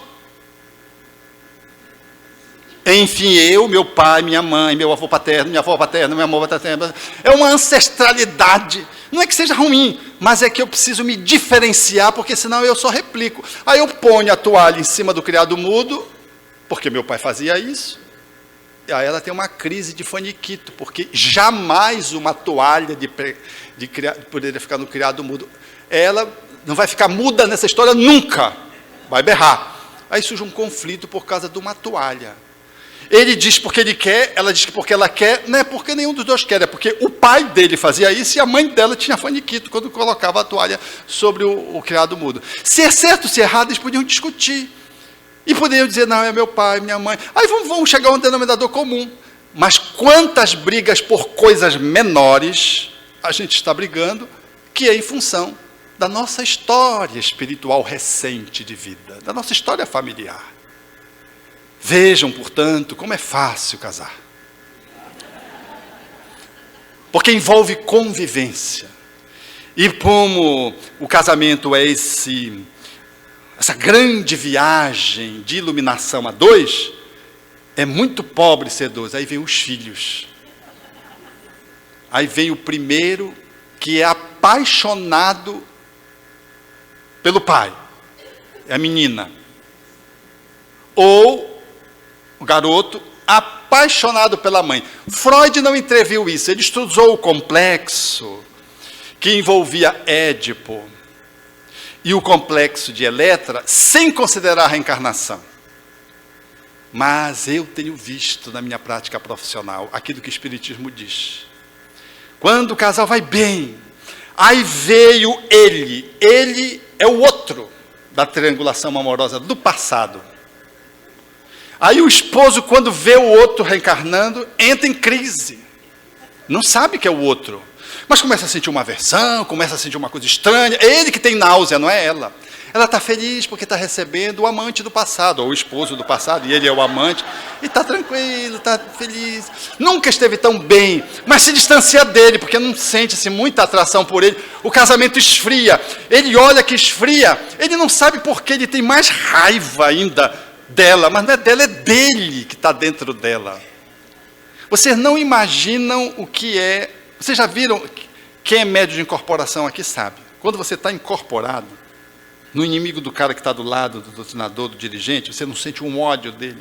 Enfim, eu, meu pai, minha mãe, meu avô paterno, minha avó paterna, minha avó paterna, é uma ancestralidade. Não é que seja ruim, mas é que eu preciso me diferenciar, porque senão eu só replico. Aí eu ponho a toalha em cima do criado mudo, porque meu pai fazia isso, e aí ela tem uma crise de faniquito, porque jamais uma toalha poderia ficar no criado mudo. Ela não vai ficar muda nessa história nunca, vai berrar. Aí surge um conflito por causa de uma toalha. Ele diz porque ele quer, ela diz que porque ela quer, não é porque nenhum dos dois quer, é porque o pai dele fazia isso e a mãe dela tinha faniquito quando colocava a toalha sobre o criado mudo. Se é certo ou se é errado, eles podiam discutir. E poderiam dizer, não, é meu pai, minha mãe. Aí vamos chegar a um denominador comum. Mas quantas brigas por coisas menores a gente está brigando, que é em função da nossa história espiritual recente de vida, da nossa história familiar. Vejam, portanto, como é fácil casar. Porque envolve convivência. E como o casamento é essa grande viagem de iluminação a dois, é muito pobre ser dois. Aí vem os filhos. Aí vem o primeiro que é apaixonado pelo pai. É a menina. Ou o garoto apaixonado pela mãe. Freud não entreviu isso, ele estudou o complexo que envolvia Édipo e o complexo de Eletra, sem considerar a reencarnação. Mas eu tenho visto na minha prática profissional aquilo que o Espiritismo diz. Quando o casal vai bem, aí veio ele é o outro da triangulação amorosa do passado. Aí o esposo, quando vê o outro reencarnando, entra em crise. Não sabe que é o outro. Mas começa a sentir uma aversão, começa a sentir uma coisa estranha. É ele que tem náusea, não é ela. Ela está feliz porque está recebendo o amante do passado, ou o esposo do passado, e ele é o amante. E está tranquilo, está feliz. Nunca esteve tão bem, mas se distancia dele, porque não sente-se muita atração por ele. O casamento esfria. Ele olha que esfria. Ele não sabe por que ele tem mais raiva ainda dela. Mas não é dela, é dele que está dentro dela. Vocês não imaginam o que é. Vocês já viram, quem é médio de incorporação aqui sabe. Quando você está incorporado no inimigo do cara que está do lado, do doutrinador, do dirigente, você não sente um ódio dele.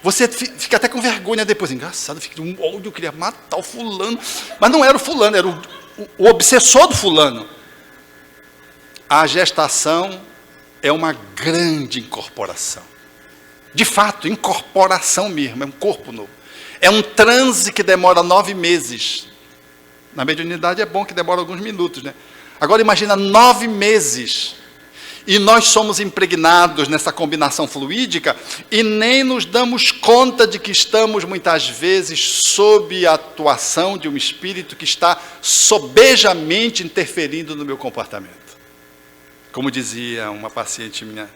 Você fica até com vergonha depois. Engraçado, fica um ódio, eu queria matar o fulano. Mas não era o fulano, era o obsessor do fulano. A gestação é uma grande incorporação. De fato, incorporação mesmo, é um corpo novo. É um transe que demora 9 meses. Na mediunidade é bom que demora alguns minutos, né? Agora imagina 9 meses. E nós somos impregnados nessa combinação fluídica e nem nos damos conta de que estamos muitas vezes sob a atuação de um espírito que está sobejamente interferindo no meu comportamento. Como dizia uma paciente minha,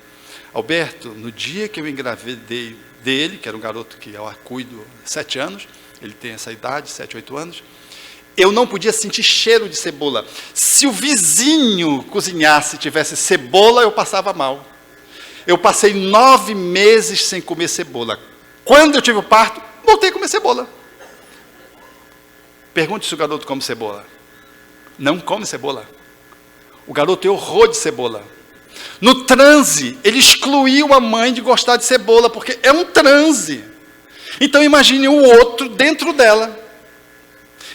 Alberto, no dia que eu engravidei dele, que era um garoto que eu cuido 7 anos, ele tem essa idade, 7, 8 anos, eu não podia sentir cheiro de cebola. Se o vizinho cozinhasse e tivesse cebola, eu passava mal. Eu passei 9 meses sem comer cebola. Quando eu tive o parto, voltei a comer cebola. Pergunte se o garoto come cebola. Não come cebola. O garoto tem horror de cebola. No transe, ele excluiu a mãe de gostar de cebola, porque é um transe. Então imagine o outro dentro dela.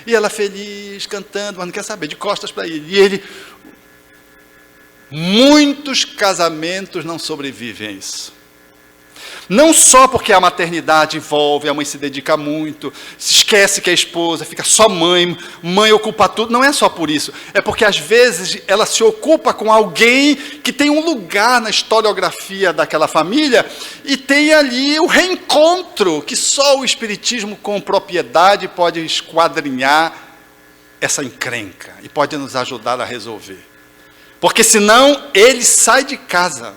E ela feliz, cantando, mas não quer saber, de costas para ele. E ele... Muitos casamentos não sobrevivem a isso. Não só porque a maternidade envolve, a mãe se dedica muito, se esquece que é esposa, fica só mãe ocupa tudo. Não é só por isso. É porque, às vezes, ela se ocupa com alguém que tem um lugar na historiografia daquela família e tem ali o reencontro, que só o Espiritismo com propriedade pode esquadrinhar essa encrenca e pode nos ajudar a resolver. Porque, senão, ele sai de casa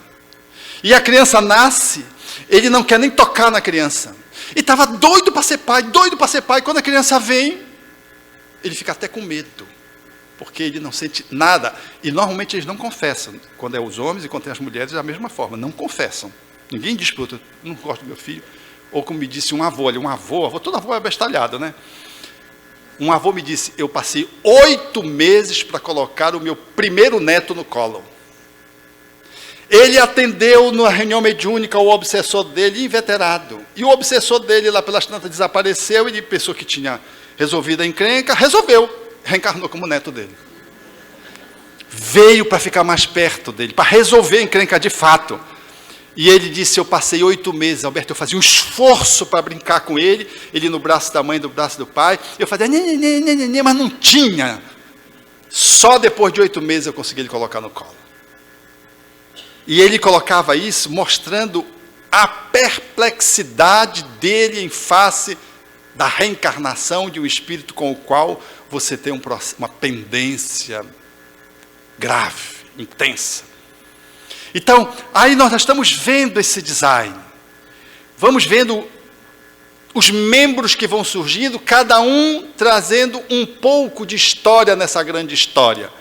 e a criança nasce... Ele não quer nem tocar na criança. E estava doido para ser pai, doido para ser pai. Quando a criança vem, ele fica até com medo. Porque ele não sente nada. E normalmente eles não confessam. Quando é os homens e quando é as mulheres, é da mesma forma. Não confessam. Ninguém diz para o outro, não gosto do meu filho. Ou como me disse um avô, todo avô é bestalhado, né? Um avô me disse, eu passei 8 meses para colocar o meu primeiro neto no colo. Ele atendeu na reunião mediúnica o obsessor dele, inveterado. E o obsessor dele, lá pelas tantas, desapareceu. Ele pensou que tinha resolvido a encrenca, resolveu. Reencarnou como neto dele. Veio para ficar mais perto dele, para resolver a encrenca de fato. E ele disse, eu passei 8 meses, Alberto, eu fazia um esforço para brincar com ele no braço da mãe, no braço do pai. Eu fazia, mas não tinha. Só depois de 8 meses eu consegui ele colocar no colo. E ele colocava isso mostrando a perplexidade dele em face da reencarnação de um espírito com o qual você tem uma pendência grave, intensa. Então, aí nós estamos vendo esse design. Vamos vendo os membros que vão surgindo, cada um trazendo um pouco de história nessa grande história.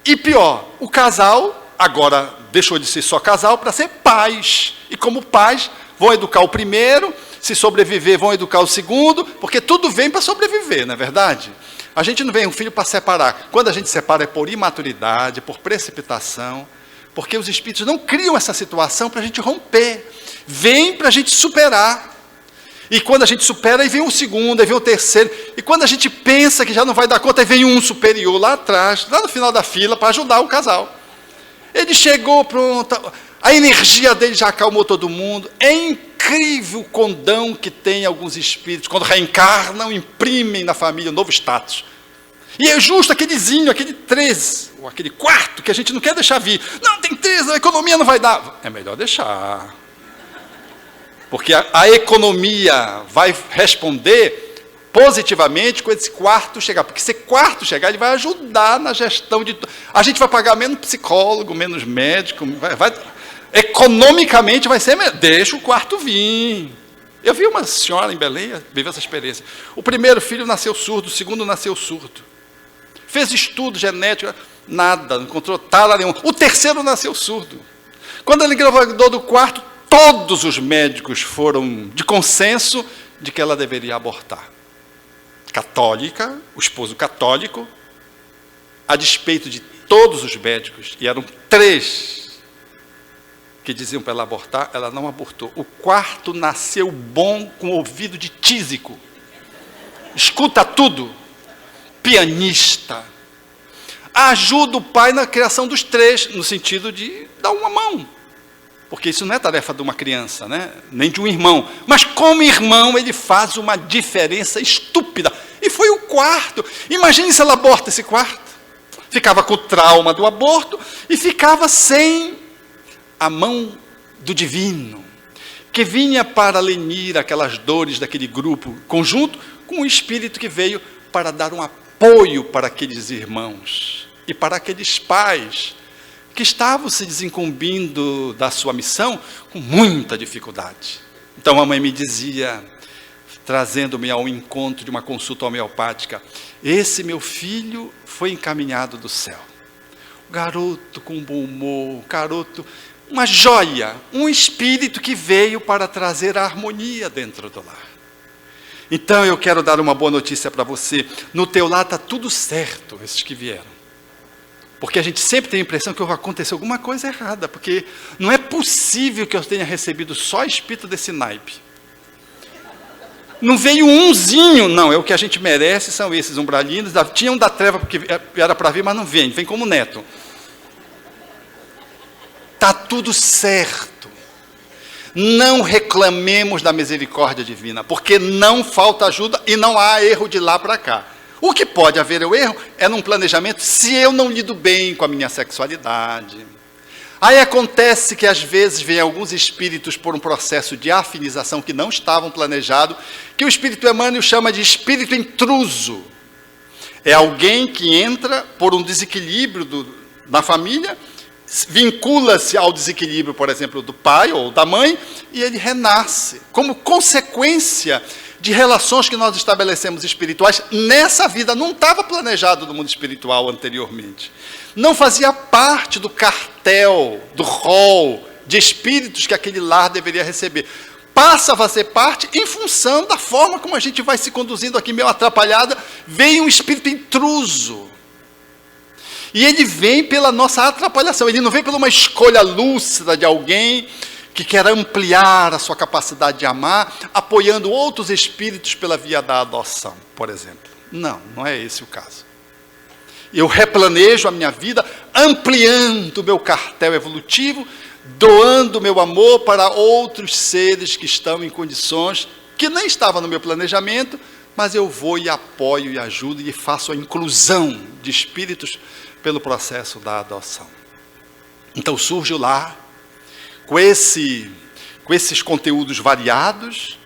E pior, o casal... Agora deixou de ser só casal para ser pais. E como pais, vão educar o primeiro, se sobreviver, vão educar o segundo, porque tudo vem para sobreviver, não é verdade? A gente não vem um filho para separar. Quando a gente separa é por imaturidade, por precipitação, porque os espíritos não criam essa situação para a gente romper. Vem para a gente superar. E quando a gente supera, aí vem o segundo, aí vem o terceiro. E quando a gente pensa que já não vai dar conta, aí vem um superior lá atrás, lá no final da fila, para ajudar o casal. Ele chegou, pronto, a energia dele já acalmou todo mundo. É incrível o condão que tem alguns espíritos, quando reencarnam, imprimem na família um novo status. E é justo aquelezinho, aquele 13, ou aquele quarto, que a gente não quer deixar vir. Não, tem 13, a economia não vai dar. É melhor deixar. Porque a economia vai responder positivamente quando esse quarto chegar. Porque se quarto chegar, ele vai ajudar na gestão de... A gente vai pagar menos psicólogo, menos médico. Economicamente vai ser... Deixa o quarto vir. Eu vi uma senhora em Belém, viveu essa experiência. O primeiro filho nasceu surdo, o segundo nasceu surdo. Fez estudo genético, nada, não encontrou tala nenhuma. O terceiro nasceu surdo. Quando ele engravidou do quarto, todos os médicos foram de consenso de que ela deveria abortar. Católica, o esposo católico, a despeito de todos os médicos, e eram 3 que diziam para ela abortar, ela não abortou. O quarto nasceu bom, com ouvido de tísico. Escuta tudo. Pianista. Ajuda o pai na criação dos 3, no sentido de dar uma mão. Porque isso não é tarefa de uma criança, né? Nem de um irmão. Mas como irmão, ele faz uma diferença estúpida. E foi o quarto. Imagine se ela aborta esse quarto. Ficava com o trauma do aborto e ficava sem a mão do divino, que vinha para lenir aquelas dores daquele grupo conjunto, com um espírito que veio para dar um apoio para aqueles irmãos e para aqueles pais que estavam se desincumbindo da sua missão com muita dificuldade. Então a mãe me dizia, trazendo-me ao encontro de uma consulta homeopática, esse meu filho foi encaminhado do céu. O garoto com bom humor, garoto, uma joia, um espírito que veio para trazer a harmonia dentro do lar. Então eu quero dar uma boa notícia para você, no teu lar está tudo certo, esses que vieram. Porque a gente sempre tem a impressão que aconteceu alguma coisa errada, porque não é possível que eu tenha recebido só espírito desse naipe. Não veio umzinho, não, é o que a gente merece, são esses umbralinos, tinham da treva porque era para vir, mas não vem como neto. Está tudo certo. Não reclamemos da misericórdia divina, porque não falta ajuda e não há erro de lá para cá. O que pode haver o erro é num planejamento se eu não lido bem com a minha sexualidade. Aí acontece que às vezes vem alguns espíritos por um processo de afinização que não estavam planejados, que o espírito Emmanuel chama de espírito intruso. É alguém que entra por um desequilíbrio na família, vincula-se ao desequilíbrio, por exemplo, do pai ou da mãe, e ele renasce, como consequência de relações que nós estabelecemos espirituais. Nessa vida não estava planejado no mundo espiritual anteriormente. Não fazia parte do cartel, do rol de espíritos que aquele lar deveria receber. Passa a fazer parte em função da forma como a gente vai se conduzindo aqui, meio atrapalhada. Vem um espírito intruso. E ele vem pela nossa atrapalhação, ele não vem por uma escolha lúcida de alguém que quer ampliar a sua capacidade de amar, apoiando outros espíritos pela via da adoção, por exemplo. Não, não é esse o caso. Eu replanejo a minha vida, ampliando o meu cartel evolutivo, doando meu amor para outros seres que estão em condições que nem estavam no meu planejamento, mas eu vou e apoio e ajudo e faço a inclusão de espíritos pelo processo da adoção. Então surge o lar com esses conteúdos variados,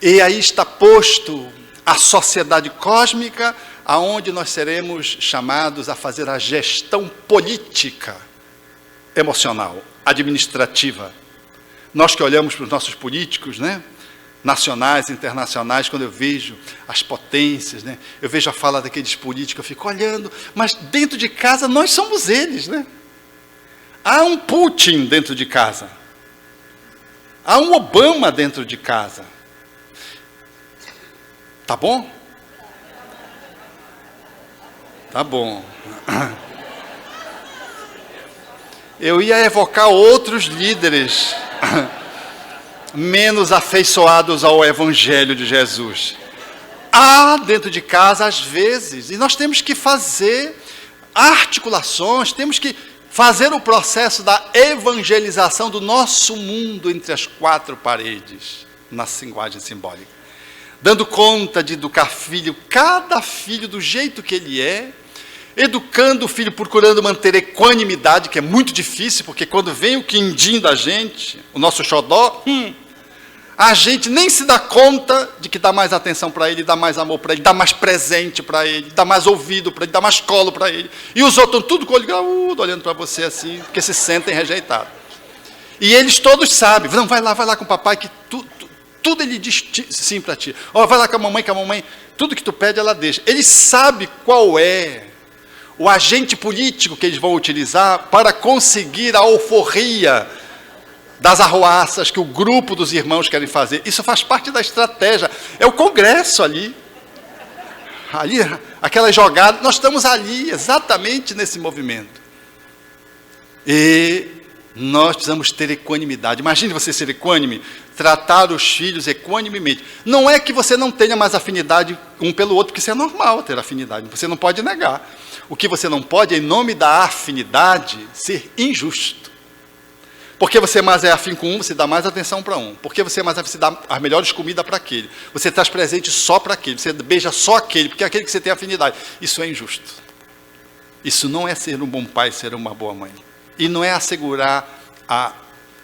e aí está posto a sociedade cósmica, aonde nós seremos chamados a fazer a gestão política, emocional, administrativa. Nós que olhamos para os nossos políticos, né, nacionais, internacionais, quando eu vejo as potências, né, eu vejo a fala daqueles políticos, eu fico olhando, mas dentro de casa nós somos eles, né? Há um Putin dentro de casa, há um Obama dentro de casa. Tá bom? Tá bom. Eu ia evocar outros líderes menos afeiçoados ao Evangelho de Jesus. Há dentro de casa, às vezes, e nós temos que fazer articulações, temos que fazer o processo da evangelização do nosso mundo entre as quatro paredes, na linguagem simbólica. Dando conta de educar filho, cada filho do jeito que ele é, educando o filho, procurando manter equanimidade, que é muito difícil, porque quando vem o quindim da gente, o nosso xodó, a gente nem se dá conta de que dá mais atenção para ele, dá mais amor para ele, dá mais presente para ele, dá mais ouvido para ele, dá mais colo para ele. E os outros estão tudo com o olho graúdo, olhando para você assim, porque se sentem rejeitados. E eles todos sabem, não, vai lá com o papai, que tudo ele diz sim para ti. Vai lá com a mamãe, tudo que tu pede ela deixa. Ele sabe qual é o agente político que eles vão utilizar para conseguir a alforria das arruaças que o grupo dos irmãos querem fazer. Isso faz parte da estratégia. É o Congresso ali, aquela jogada, nós estamos ali, exatamente nesse movimento. E nós precisamos ter equanimidade. Imagine você ser equânime, tratar os filhos equanimemente. Não é que você não tenha mais afinidade um pelo outro, porque isso é normal ter afinidade, você não pode negar. O que você não pode é, em nome da afinidade, ser injusto. Porque você mais é afim com um, você dá mais atenção para um. Porque você mais é afim, você dá as melhores comidas para aquele. Você traz presente só para aquele. Você beija só aquele, porque é aquele que você tem afinidade. Isso é injusto. Isso não é ser um bom pai, ser uma boa mãe. E não é assegurar a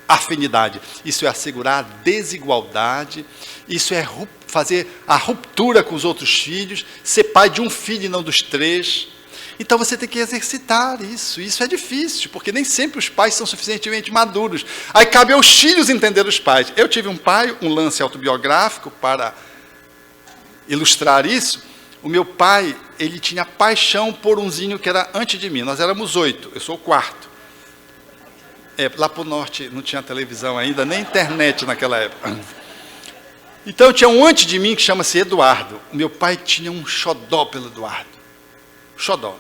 afinidade. Isso é assegurar a desigualdade. Isso é fazer a ruptura com os outros filhos. Ser pai de um filho e não dos três. Então você tem que exercitar isso. Isso é difícil, porque nem sempre os pais são suficientemente maduros. Aí cabe aos filhos entender os pais. Eu tive um pai, um lance autobiográfico para ilustrar isso. O meu pai, ele tinha paixão por umzinho que era antes de mim. Nós éramos 8, eu sou o 4º. Lá para o norte não tinha televisão ainda, nem internet naquela época. Então tinha um antes de mim que chama-se Eduardo. O meu pai tinha um xodó pelo Eduardo. Xodó.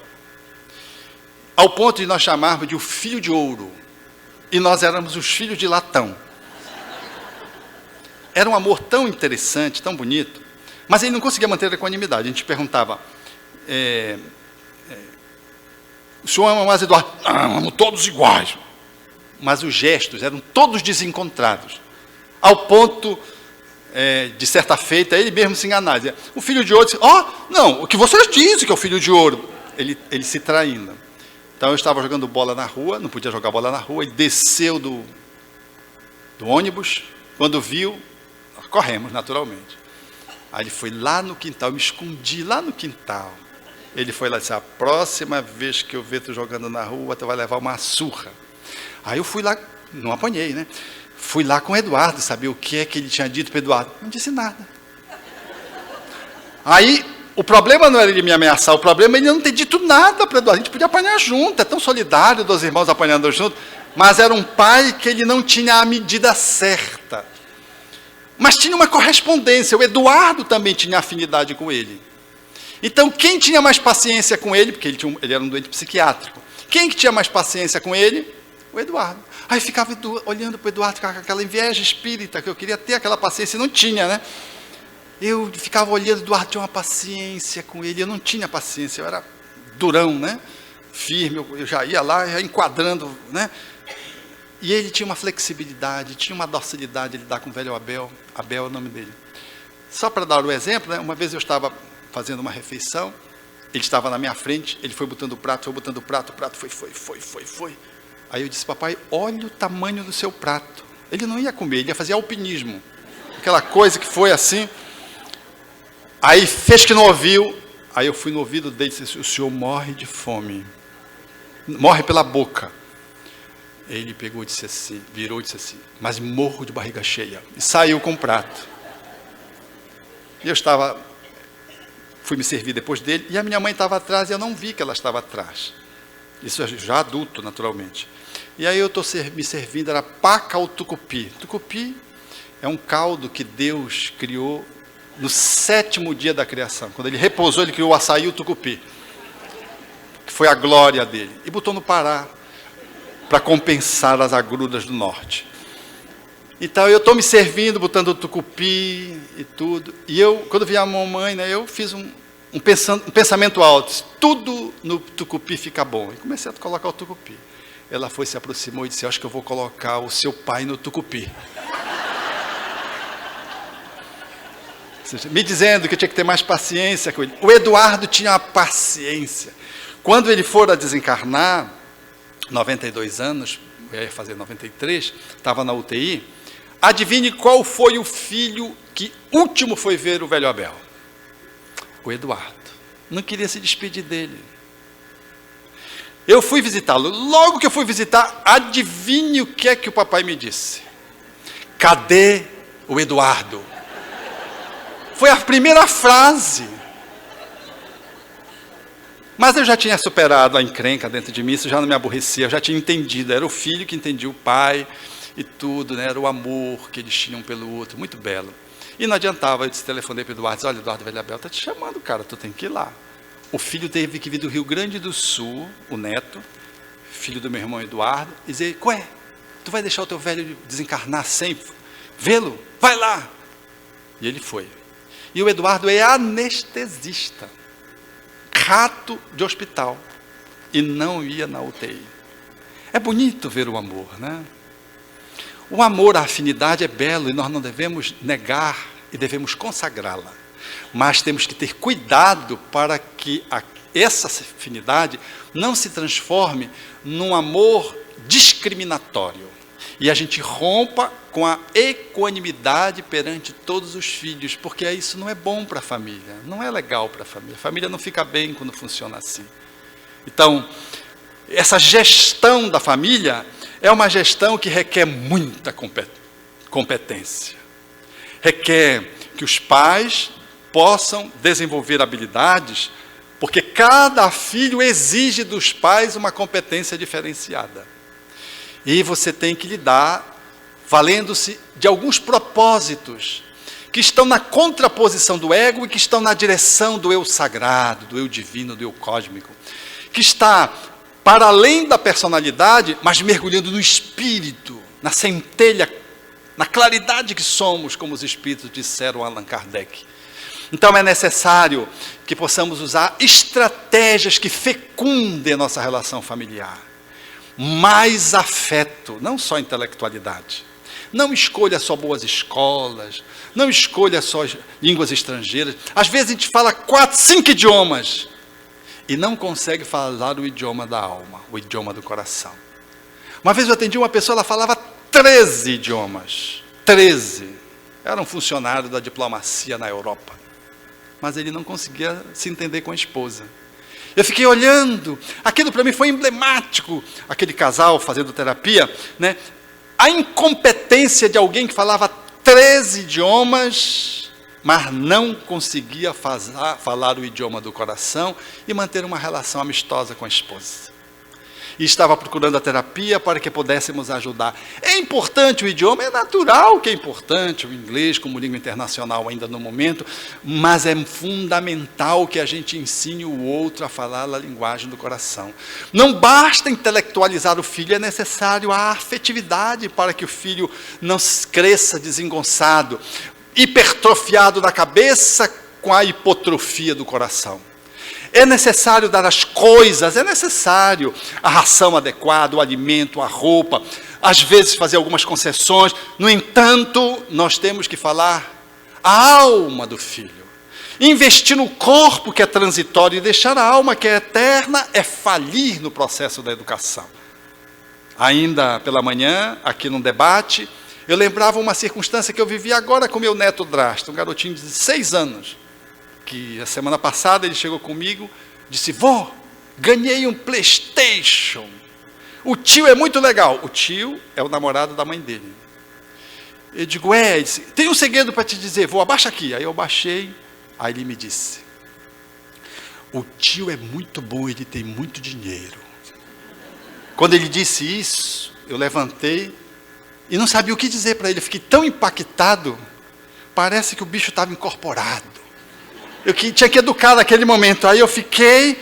Ao ponto de nós chamarmos de o filho de ouro. E nós éramos os filhos de latão. Era um amor tão interessante, tão bonito. Mas ele não conseguia manter a equanimidade. A gente perguntava, o senhor ama mais Eduardo? Amo todos iguais. Mas os gestos eram todos desencontrados. Ao ponto, de certa feita, ele mesmo se enganar. Dizia, o filho de ouro disse, não, o que vocês dizem que é o filho de ouro. Ele se traindo. Então eu estava jogando bola na rua, não podia jogar bola na rua, ele desceu do ônibus, quando viu, corremos naturalmente. Aí ele foi lá no quintal, eu me escondi lá no quintal. Ele foi lá e disse, a próxima vez que eu ver tu jogando na rua, tu vai levar uma surra. Aí eu fui lá, não apanhei, né? Fui lá com o Eduardo, saber o que é que ele tinha dito para o Eduardo. Não disse nada. Aí, o problema não era ele me ameaçar, o problema é ele não ter dito nada para o Eduardo. A gente podia apanhar junto, é tão solidário, 2 irmãos apanhando junto. Mas era um pai que ele não tinha a medida certa. Mas tinha uma correspondência, o Eduardo também tinha afinidade com ele. Então, quem tinha mais paciência com ele, porque ele era um doente psiquiátrico, quem que tinha mais paciência com ele? O Eduardo. Aí ficava olhando para o Eduardo com aquela inveja espírita, que eu queria ter aquela paciência, e não tinha, né? Eu ficava olhando, o Eduardo tinha uma paciência com ele, eu não tinha paciência, eu era durão, né? Firme, eu já ia lá, já enquadrando, né? E ele tinha uma flexibilidade, tinha uma docilidade de lidar com o velho Abel. Abel é o nome dele. Só para dar o exemplo, né? Uma vez eu estava fazendo uma refeição, ele estava na minha frente, ele foi botando o prato, o prato foi. Aí eu disse, papai, olha o tamanho do seu prato. Ele não ia comer, ele ia fazer alpinismo. Aquela coisa que foi assim. Aí fez que não ouviu. Aí eu fui no ouvido dele e disse, o senhor morre de fome. Morre pela boca. Ele pegou e disse assim, virou e disse assim, mas morro de barriga cheia. E saiu com o prato. E eu fui me servir depois dele, e a minha mãe estava atrás, e eu não vi que ela estava atrás. Isso já adulto, naturalmente. E aí eu estou me servindo, era paca ao tucupi. Tucupi é um caldo que Deus criou no 7º dia da criação. Quando ele repousou, ele criou o açaí e o tucupi, que foi a glória dele. E botou no Pará, para compensar as agruras do norte. Então eu estou me servindo, botando o tucupi e tudo. E eu, quando vi a mamãe, né, eu fiz um pensamento alto. Tudo no tucupi fica bom. E comecei a colocar o tucupi. Ela foi, se aproximou e disse, acho que eu vou colocar o seu pai no tucupi. Me dizendo que eu tinha que ter mais paciência com ele. O Eduardo tinha uma paciência. Quando ele for a desencarnar, 92 anos, eu ia fazer 93, estava na UTI, adivinhe qual foi o filho que último foi ver o velho Abel? O Eduardo. Não queria se despedir dele. Eu fui visitá-lo. Logo que eu fui visitar, adivinhe o que é que o papai me disse? Cadê o Eduardo? Foi a primeira frase. Mas eu já tinha superado a encrenca dentro de mim, isso já não me aborrecia, eu já tinha entendido, era o filho que entendia o pai e tudo, né? Era o amor que eles tinham pelo outro, muito belo. E não adiantava, eu telefonei para o Eduardo, disse, olha, Eduardo Velho Abel está te chamando, cara, tu tem que ir lá. O filho teve que vir do Rio Grande do Sul, o neto, filho do meu irmão Eduardo, e dizer, ué, tu vai deixar o teu velho desencarnar sem vê-lo? Vai lá! E ele foi. E o Eduardo é anestesista, rato de hospital, e não ia na UTI. É bonito ver o amor, né? O amor, a afinidade é belo, e nós não devemos negar, e devemos consagrá-la. Mas temos que ter cuidado para que essa afinidade não se transforme num amor discriminatório. E a gente rompa com a equanimidade perante todos os filhos, porque isso não é bom para a família, não é legal para a família. A família não fica bem quando funciona assim. Então, essa gestão da família é uma gestão que requer muita competência. Requer que os pais possam desenvolver habilidades, porque cada filho exige dos pais uma competência diferenciada. E você tem que lidar valendo-se de alguns propósitos que estão na contraposição do ego e que estão na direção do eu sagrado, do eu divino, do eu cósmico, que está para além da personalidade, mas mergulhando no espírito, na centelha, na claridade que somos, como os espíritos disseram a Allan Kardec. Então é necessário que possamos usar estratégias que fecundem a nossa relação familiar. Mais afeto, não só intelectualidade. Não escolha só boas escolas, não escolha só línguas estrangeiras. Às vezes a gente fala 4, 5 idiomas e não consegue falar o idioma da alma, o idioma do coração. Uma vez eu atendi uma pessoa, ela falava 13 idiomas. 13. Era um funcionário da diplomacia na Europa. Mas ele não conseguia se entender com a esposa. Eu fiquei olhando, aquilo para mim foi emblemático, aquele casal fazendo terapia, né? A incompetência de alguém que falava 13 idiomas, mas não conseguia falar o idioma do coração e manter uma relação amistosa com a esposa. E estava procurando a terapia para que pudéssemos ajudar. É importante o idioma, é natural que é importante o inglês como língua internacional ainda no momento, mas é fundamental que a gente ensine o outro a falar a linguagem do coração. Não basta intelectualizar o filho, é necessário a afetividade para que o filho não cresça desengonçado, hipertrofiado da cabeça com a hipotrofia do coração. É necessário dar as coisas, é necessário a ração adequada, o alimento, a roupa, às vezes fazer algumas concessões. No entanto, nós temos que falar a alma do filho. Investir no corpo que é transitório e deixar a alma que é eterna é falir no processo da educação. Ainda pela manhã, aqui num debate, eu lembrava uma circunstância que eu vivi agora com meu neto Drasto, um garotinho de 6 anos. Que a semana passada ele chegou comigo, disse, vô, ganhei um PlayStation, o tio é muito legal. O tio é o namorado da mãe dele. Eu digo, ele disse, tem um segredo para te dizer, vô, abaixa aqui. Aí eu baixei, aí ele me disse, o tio é muito bom, ele tem muito dinheiro. Quando ele disse isso, eu levantei e não sabia o que dizer para ele, eu fiquei tão impactado, parece que o bicho estava incorporado. Eu tinha que educar naquele momento. Aí eu fiquei,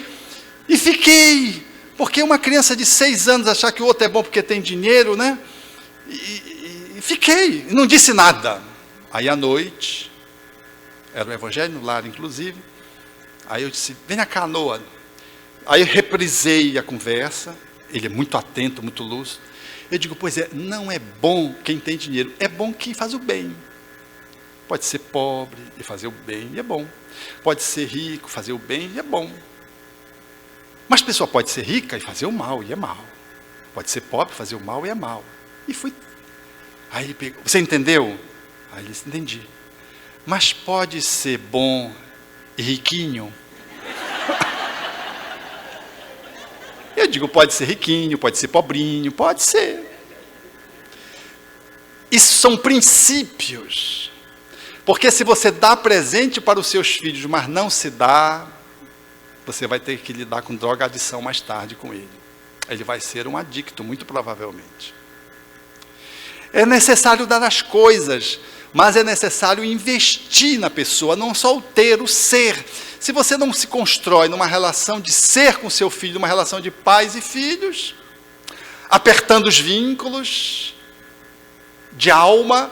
porque uma criança de 6 anos achar que o outro é bom porque tem dinheiro, né? E fiquei, não disse nada. Aí à noite, era o Evangelho no Lar, inclusive, aí eu disse, venha cá, Noah. Aí eu reprisei a conversa, ele é muito atento, muito lúcido. Eu digo, pois é, não é bom quem tem dinheiro, é bom quem faz o bem. Pode ser pobre e fazer o bem, e é bom. Pode ser rico, fazer o bem, e é bom. Mas a pessoa pode ser rica e fazer o mal, e é mal. Pode ser pobre, fazer o mal, e é mal. E fui. Aí ele pegou, você entendeu? Aí ele disse, entendi. Mas pode ser bom e riquinho? Eu digo, pode ser riquinho, pode ser pobrinho, pode ser. Isso são princípios. Porque se você dá presente para os seus filhos, mas não se dá, você vai ter que lidar com drogadição mais tarde com ele. Ele vai ser um adicto, muito provavelmente. É necessário dar as coisas, mas é necessário investir na pessoa, não só o ter, o ser. Se você não se constrói numa relação de ser com seu filho, numa relação de pais e filhos, apertando os vínculos de alma,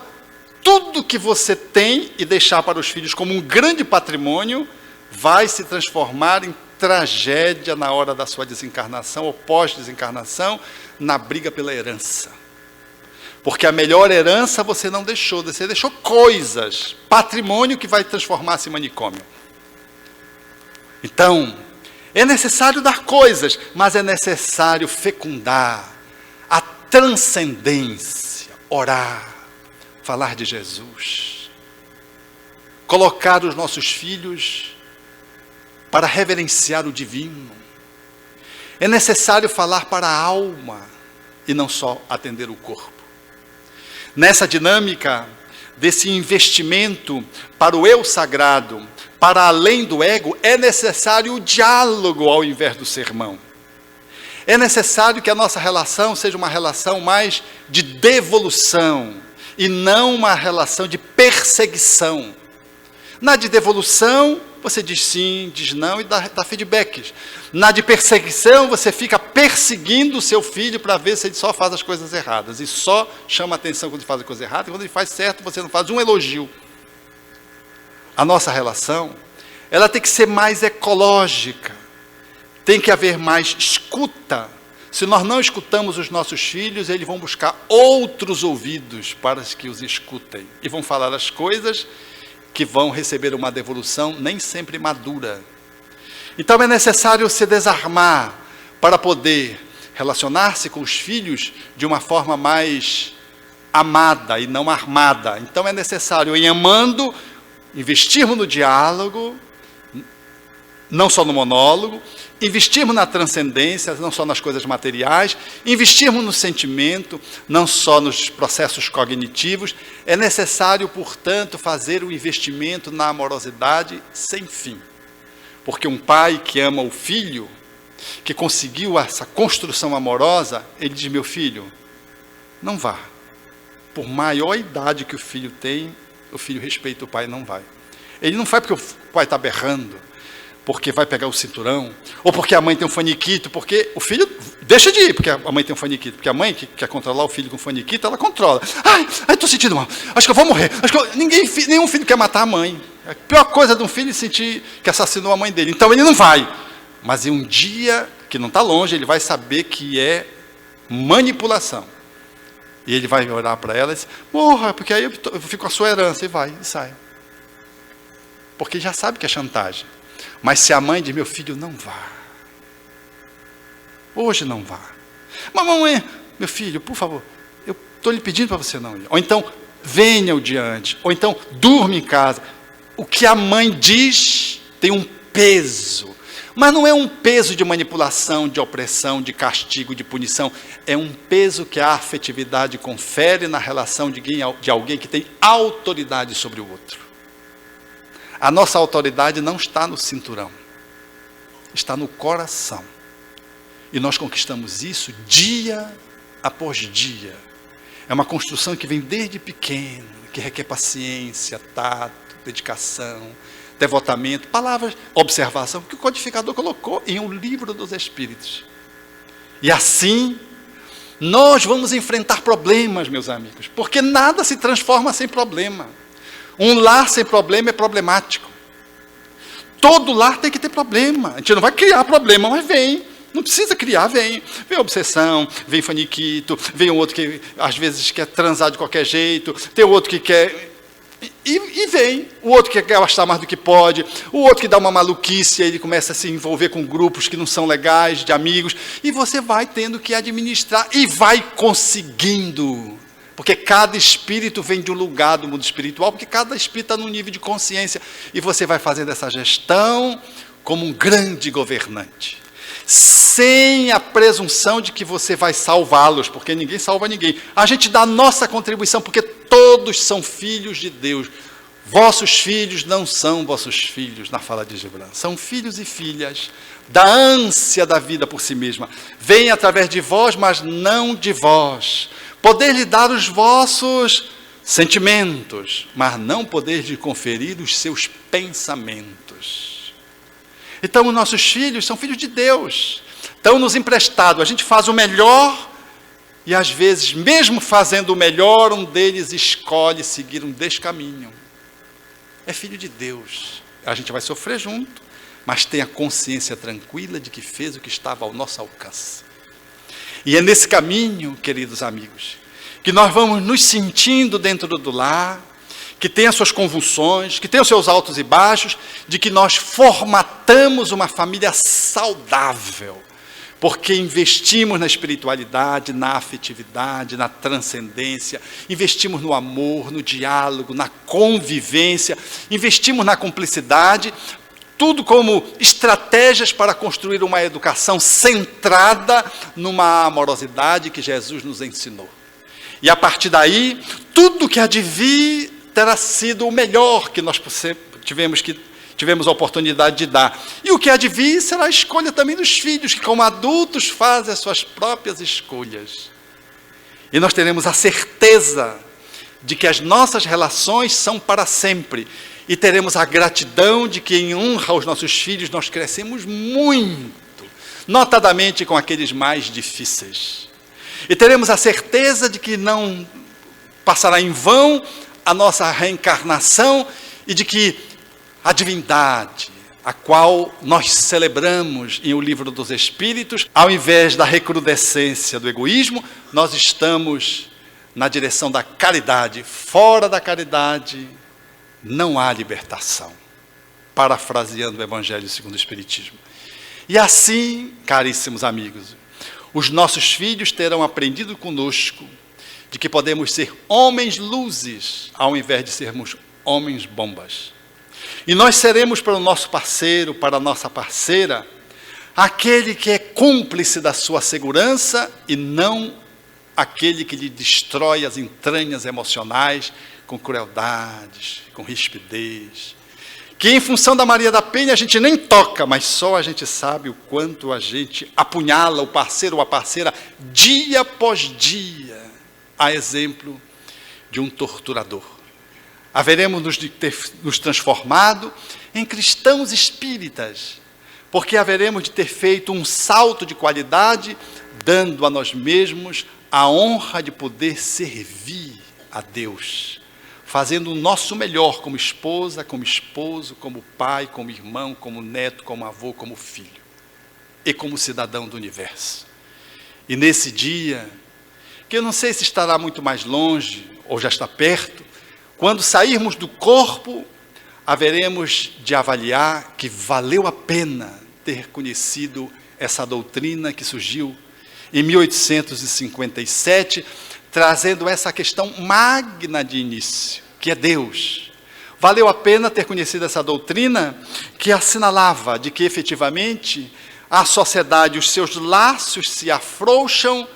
tudo que você tem e deixar para os filhos como um grande patrimônio, vai se transformar em tragédia na hora da sua desencarnação ou pós-desencarnação, na briga pela herança. Porque a melhor herança você não deixou, você deixou coisas, patrimônio que vai transformar-se em manicômio. Então, é necessário dar coisas, mas é necessário fecundar a transcendência, orar, falar de Jesus, colocar os nossos filhos para reverenciar o divino. É necessário falar para a alma e não só atender o corpo. Nessa dinâmica desse investimento para o eu sagrado, para além do ego, é necessário o diálogo ao invés do sermão. É necessário que a nossa relação seja uma relação mais de devolução e não uma relação de perseguição. Na de devolução, você diz sim, diz não e dá feedbacks. Na de perseguição, você fica perseguindo o seu filho para ver se ele só faz as coisas erradas. E só chama atenção quando ele faz a coisa errada, e quando ele faz certo, você não faz um elogio. A nossa relação, ela tem que ser mais ecológica. Tem que haver mais escuta. Se nós não escutamos os nossos filhos, eles vão buscar outros ouvidos para que os escutem. E vão falar as coisas que vão receber uma devolução nem sempre madura. Então é necessário se desarmar para poder relacionar-se com os filhos de uma forma mais amada e não armada. Então é necessário, em amando, investirmos no diálogo, não só no monólogo, investirmos na transcendência, não só nas coisas materiais, investirmos no sentimento, não só nos processos cognitivos. É necessário, portanto, fazer o investimento na amorosidade sem fim. Porque um pai que ama o filho, que conseguiu essa construção amorosa, ele diz, meu filho, não vá. Por maior idade que o filho tem, o filho respeita o pai, não vai. Ele não vai porque o pai está berrando, porque vai pegar o cinturão, ou porque a mãe tem um faniquito, porque o filho deixa de ir, porque a mãe tem um faniquito, porque a mãe que quer controlar o filho com faniquito, ela controla. Ai, estou sentindo mal, acho que eu vou morrer. Nenhum filho quer matar a mãe. A pior coisa de um filho é sentir que assassinou a mãe dele. Então ele não vai. Mas em um dia, que não está longe, ele vai saber que é manipulação. E ele vai olhar para ela e dizer, morra, porque aí eu fico com a sua herança, e vai, e sai. Porque já sabe que é chantagem. Mas se a mãe diz, meu filho, não vá. Hoje não vá. Mamãe, meu filho, por favor, eu estou lhe pedindo para você não ir. Ou então, venha o dia antes. Ou então, durma em casa. O que a mãe diz tem um peso. Mas não é um peso de manipulação, de opressão, de castigo, de punição. É um peso que a afetividade confere na relação de alguém que tem autoridade sobre o outro. A nossa autoridade não está no cinturão, está no coração. E nós conquistamos isso dia após dia. É uma construção que vem desde pequeno, que requer paciência, tato, dedicação, devotamento, palavras, observação, que o codificador colocou em um livro dos Espíritos. E assim, Nós vamos enfrentar problemas, meus amigos, porque nada se transforma sem problema. Um lar sem problema é problemático. Todo lar tem que ter problema. A gente não vai criar problema, mas vem. Não precisa criar, vem. Vem obsessão, vem faniquito, vem um outro que às vezes quer transar de qualquer jeito, tem outro que quer... E vem. O outro que quer gastar mais do que pode, o outro que dá uma maluquice, aí ele começa a se envolver com grupos que não são legais, de amigos, e você vai tendo que administrar e vai conseguindo. Porque cada espírito vem de um lugar do mundo espiritual, porque cada espírito está num nível de consciência, e você vai fazendo essa gestão como um grande governante, sem a presunção de que você vai salvá-los, porque ninguém salva ninguém. A gente dá a nossa contribuição, porque todos são filhos de Deus. Vossos filhos não são vossos filhos, na fala de Gibran. São filhos e filhas da ânsia da vida por si mesma. Vêm através de vós, mas não de vós. Poder lhe dar os vossos sentimentos, mas não poder lhe conferir os seus pensamentos. Então, os nossos filhos são filhos de Deus, estão nos emprestados. A gente faz o melhor e, às vezes, mesmo fazendo o melhor, um deles escolhe seguir um descaminho. É filho de Deus. A gente vai sofrer junto, mas tem a consciência tranquila de que fez o que estava ao nosso alcance. E é nesse caminho, queridos amigos, que nós vamos nos sentindo dentro do lar, que tem as suas convulsões, que tem os seus altos e baixos, de que nós formatamos uma família saudável, porque investimos na espiritualidade, na afetividade, na transcendência, investimos no amor, no diálogo, na convivência, investimos na cumplicidade, tudo como estratégias para construir uma educação centrada numa amorosidade que Jesus nos ensinou. E a partir daí, tudo que há de vir terá sido o melhor que nós tivemos a oportunidade de dar. E o que há de vir será a escolha também dos filhos, que como adultos fazem as suas próprias escolhas. E nós teremos a certeza de que as nossas relações são para sempre. E teremos a gratidão de que em honra aos nossos filhos nós crescemos muito, notadamente com aqueles mais difíceis. E teremos a certeza de que não passará em vão a nossa reencarnação e de que a divindade, a qual nós celebramos em O Livro dos Espíritos, ao invés da recrudescência do egoísmo, nós estamos na direção da caridade. Fora da caridade não há libertação, parafraseando o Evangelho segundo o Espiritismo. E assim, caríssimos amigos, os nossos filhos terão aprendido conosco de que podemos ser homens luzes, ao invés de sermos homens bombas. E nós seremos para o nosso parceiro, para a nossa parceira, aquele que é cúmplice da sua segurança e não aquele que lhe destrói as entranhas emocionais com crueldades, com rispidez. Que em função da Maria da Penha a gente nem toca, mas só a gente sabe o quanto a gente apunhala o parceiro ou a parceira dia após dia, a exemplo de um torturador. Haveremos nos transformado em cristãos espíritas, porque haveremos de ter feito um salto de qualidade, dando a nós mesmos a honra de poder servir a Deus, fazendo o nosso melhor como esposa, como esposo, como pai, como irmão, como neto, como avô, como filho e como cidadão do universo. E nesse dia, que eu não sei se estará muito mais longe ou já está perto, quando sairmos do corpo, haveremos de avaliar que valeu a pena ter conhecido essa doutrina que surgiu em 1857, trazendo essa questão magna de início, que é Deus. Valeu a pena ter conhecido essa doutrina que assinalava de que efetivamente a sociedade, os seus laços se afrouxam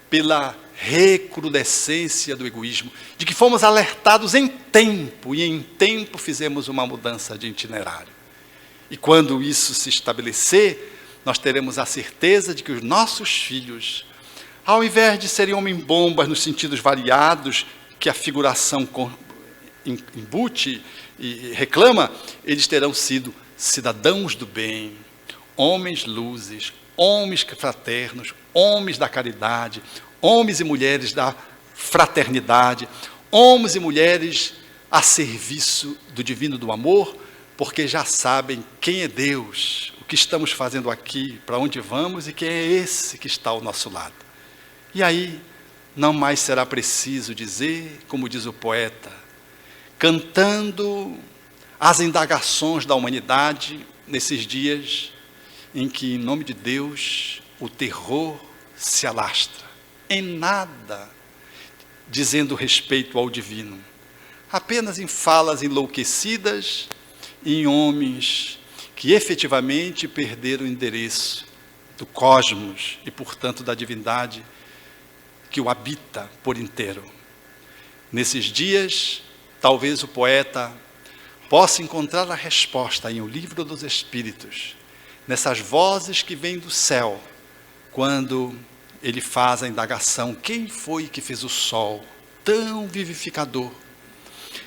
pela recrudescência do egoísmo, de que fomos alertados em tempo, e em tempo fizemos uma mudança de itinerário. E quando isso se estabelecer, nós teremos a certeza de que os nossos filhos, ao invés de serem homem-bombas nos sentidos variados, que a figuração embute e reclama, eles terão sido cidadãos do bem, homens luzes, homens fraternos, homens da caridade, homens e mulheres da fraternidade, homens e mulheres a serviço do divino do amor, porque já sabem quem é Deus, o que estamos fazendo aqui, para onde vamos e quem é esse que está ao nosso lado. E aí, não mais será preciso dizer, como diz o poeta, cantando as indagações da humanidade nesses dias em que, em nome de Deus, o terror se alastra, em nada dizendo respeito ao divino, apenas em falas enlouquecidas e em homens que efetivamente perderam o endereço do cosmos e, portanto, da divindade que o habita por inteiro. Nesses dias, talvez o poeta possa encontrar a resposta em O Livro dos Espíritos, nessas vozes que vêm do céu, quando ele faz a indagação: quem foi que fez o sol tão vivificador,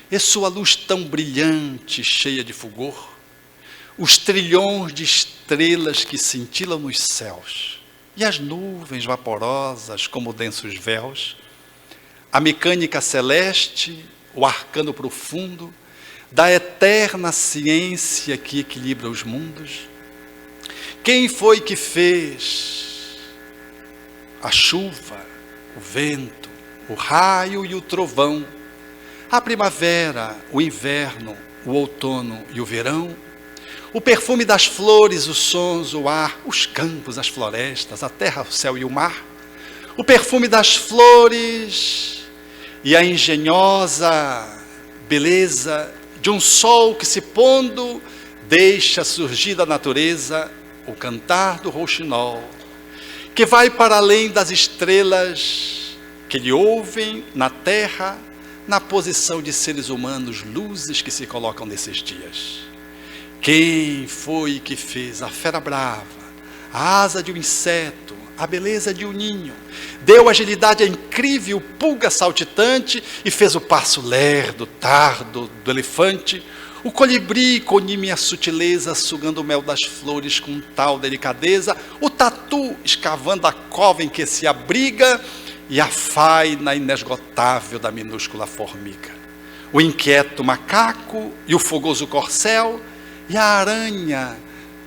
e sua luz tão brilhante, cheia de fulgor, os trilhões de estrelas que cintilam nos céus, e as nuvens vaporosas como densos véus, a mecânica celeste, o arcano profundo da eterna ciência que equilibra os mundos? Quem foi que fez a chuva, o vento, o raio e o trovão, a primavera, o inverno, o outono e o verão, o perfume das flores, os sons, o ar, os campos, as florestas, a terra, o céu e o mar, o perfume das flores e a engenhosa beleza de um sol que, se pondo, deixa surgir da natureza o cantar do rouxinol, que vai para além das estrelas que lhe ouvem na terra, na posição de seres humanos, luzes que se colocam nesses dias. Quem foi que fez a fera brava, a asa de um inseto, a beleza de um ninho, deu agilidade à incrível pulga saltitante e fez o passo lerdo, tardo do elefante, o colibri com nímia sutileza, sugando o mel das flores com tal delicadeza, o tatu escavando a cova em que se abriga e a faina inesgotável da minúscula formiga, o inquieto macaco e o fogoso corcel e a aranha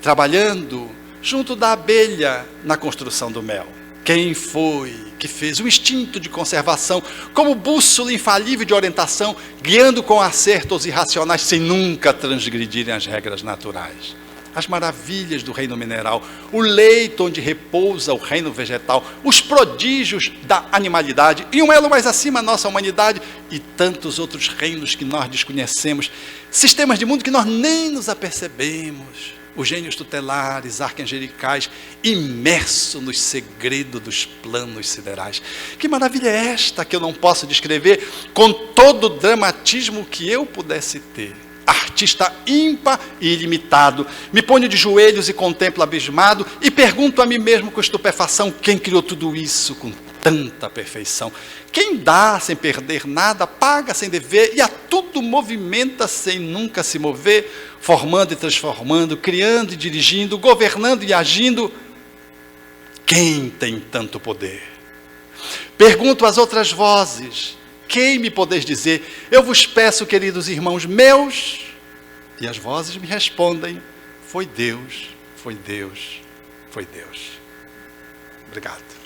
trabalhando junto da abelha na construção do mel. Quem foi que fez o instinto de conservação como bússola infalível de orientação, guiando com acerto os irracionais sem nunca transgredirem as regras naturais? As maravilhas do reino mineral, o leito onde repousa o reino vegetal, os prodígios da animalidade e um elo mais acima a nossa humanidade e tantos outros reinos que nós desconhecemos, sistemas de mundo que nós nem nos apercebemos, os gênios tutelares, arcangelicais, imerso nos segredos dos planos siderais. Que maravilha é esta que eu não posso descrever com todo o dramatismo que eu pudesse ter? Artista ímpar e ilimitado, me ponho de joelhos e contemplo abismado e pergunto a mim mesmo com estupefação: quem criou tudo isso com tanta perfeição? Quem dá sem perder nada, paga sem dever e a tudo movimenta sem nunca se mover, formando e transformando, criando e dirigindo, governando e agindo? Quem tem tanto poder? Pergunto às outras vozes: quem me podeis dizer? Eu vos peço, queridos irmãos meus. E as vozes me respondem: foi Deus, foi Deus, foi Deus. Obrigado.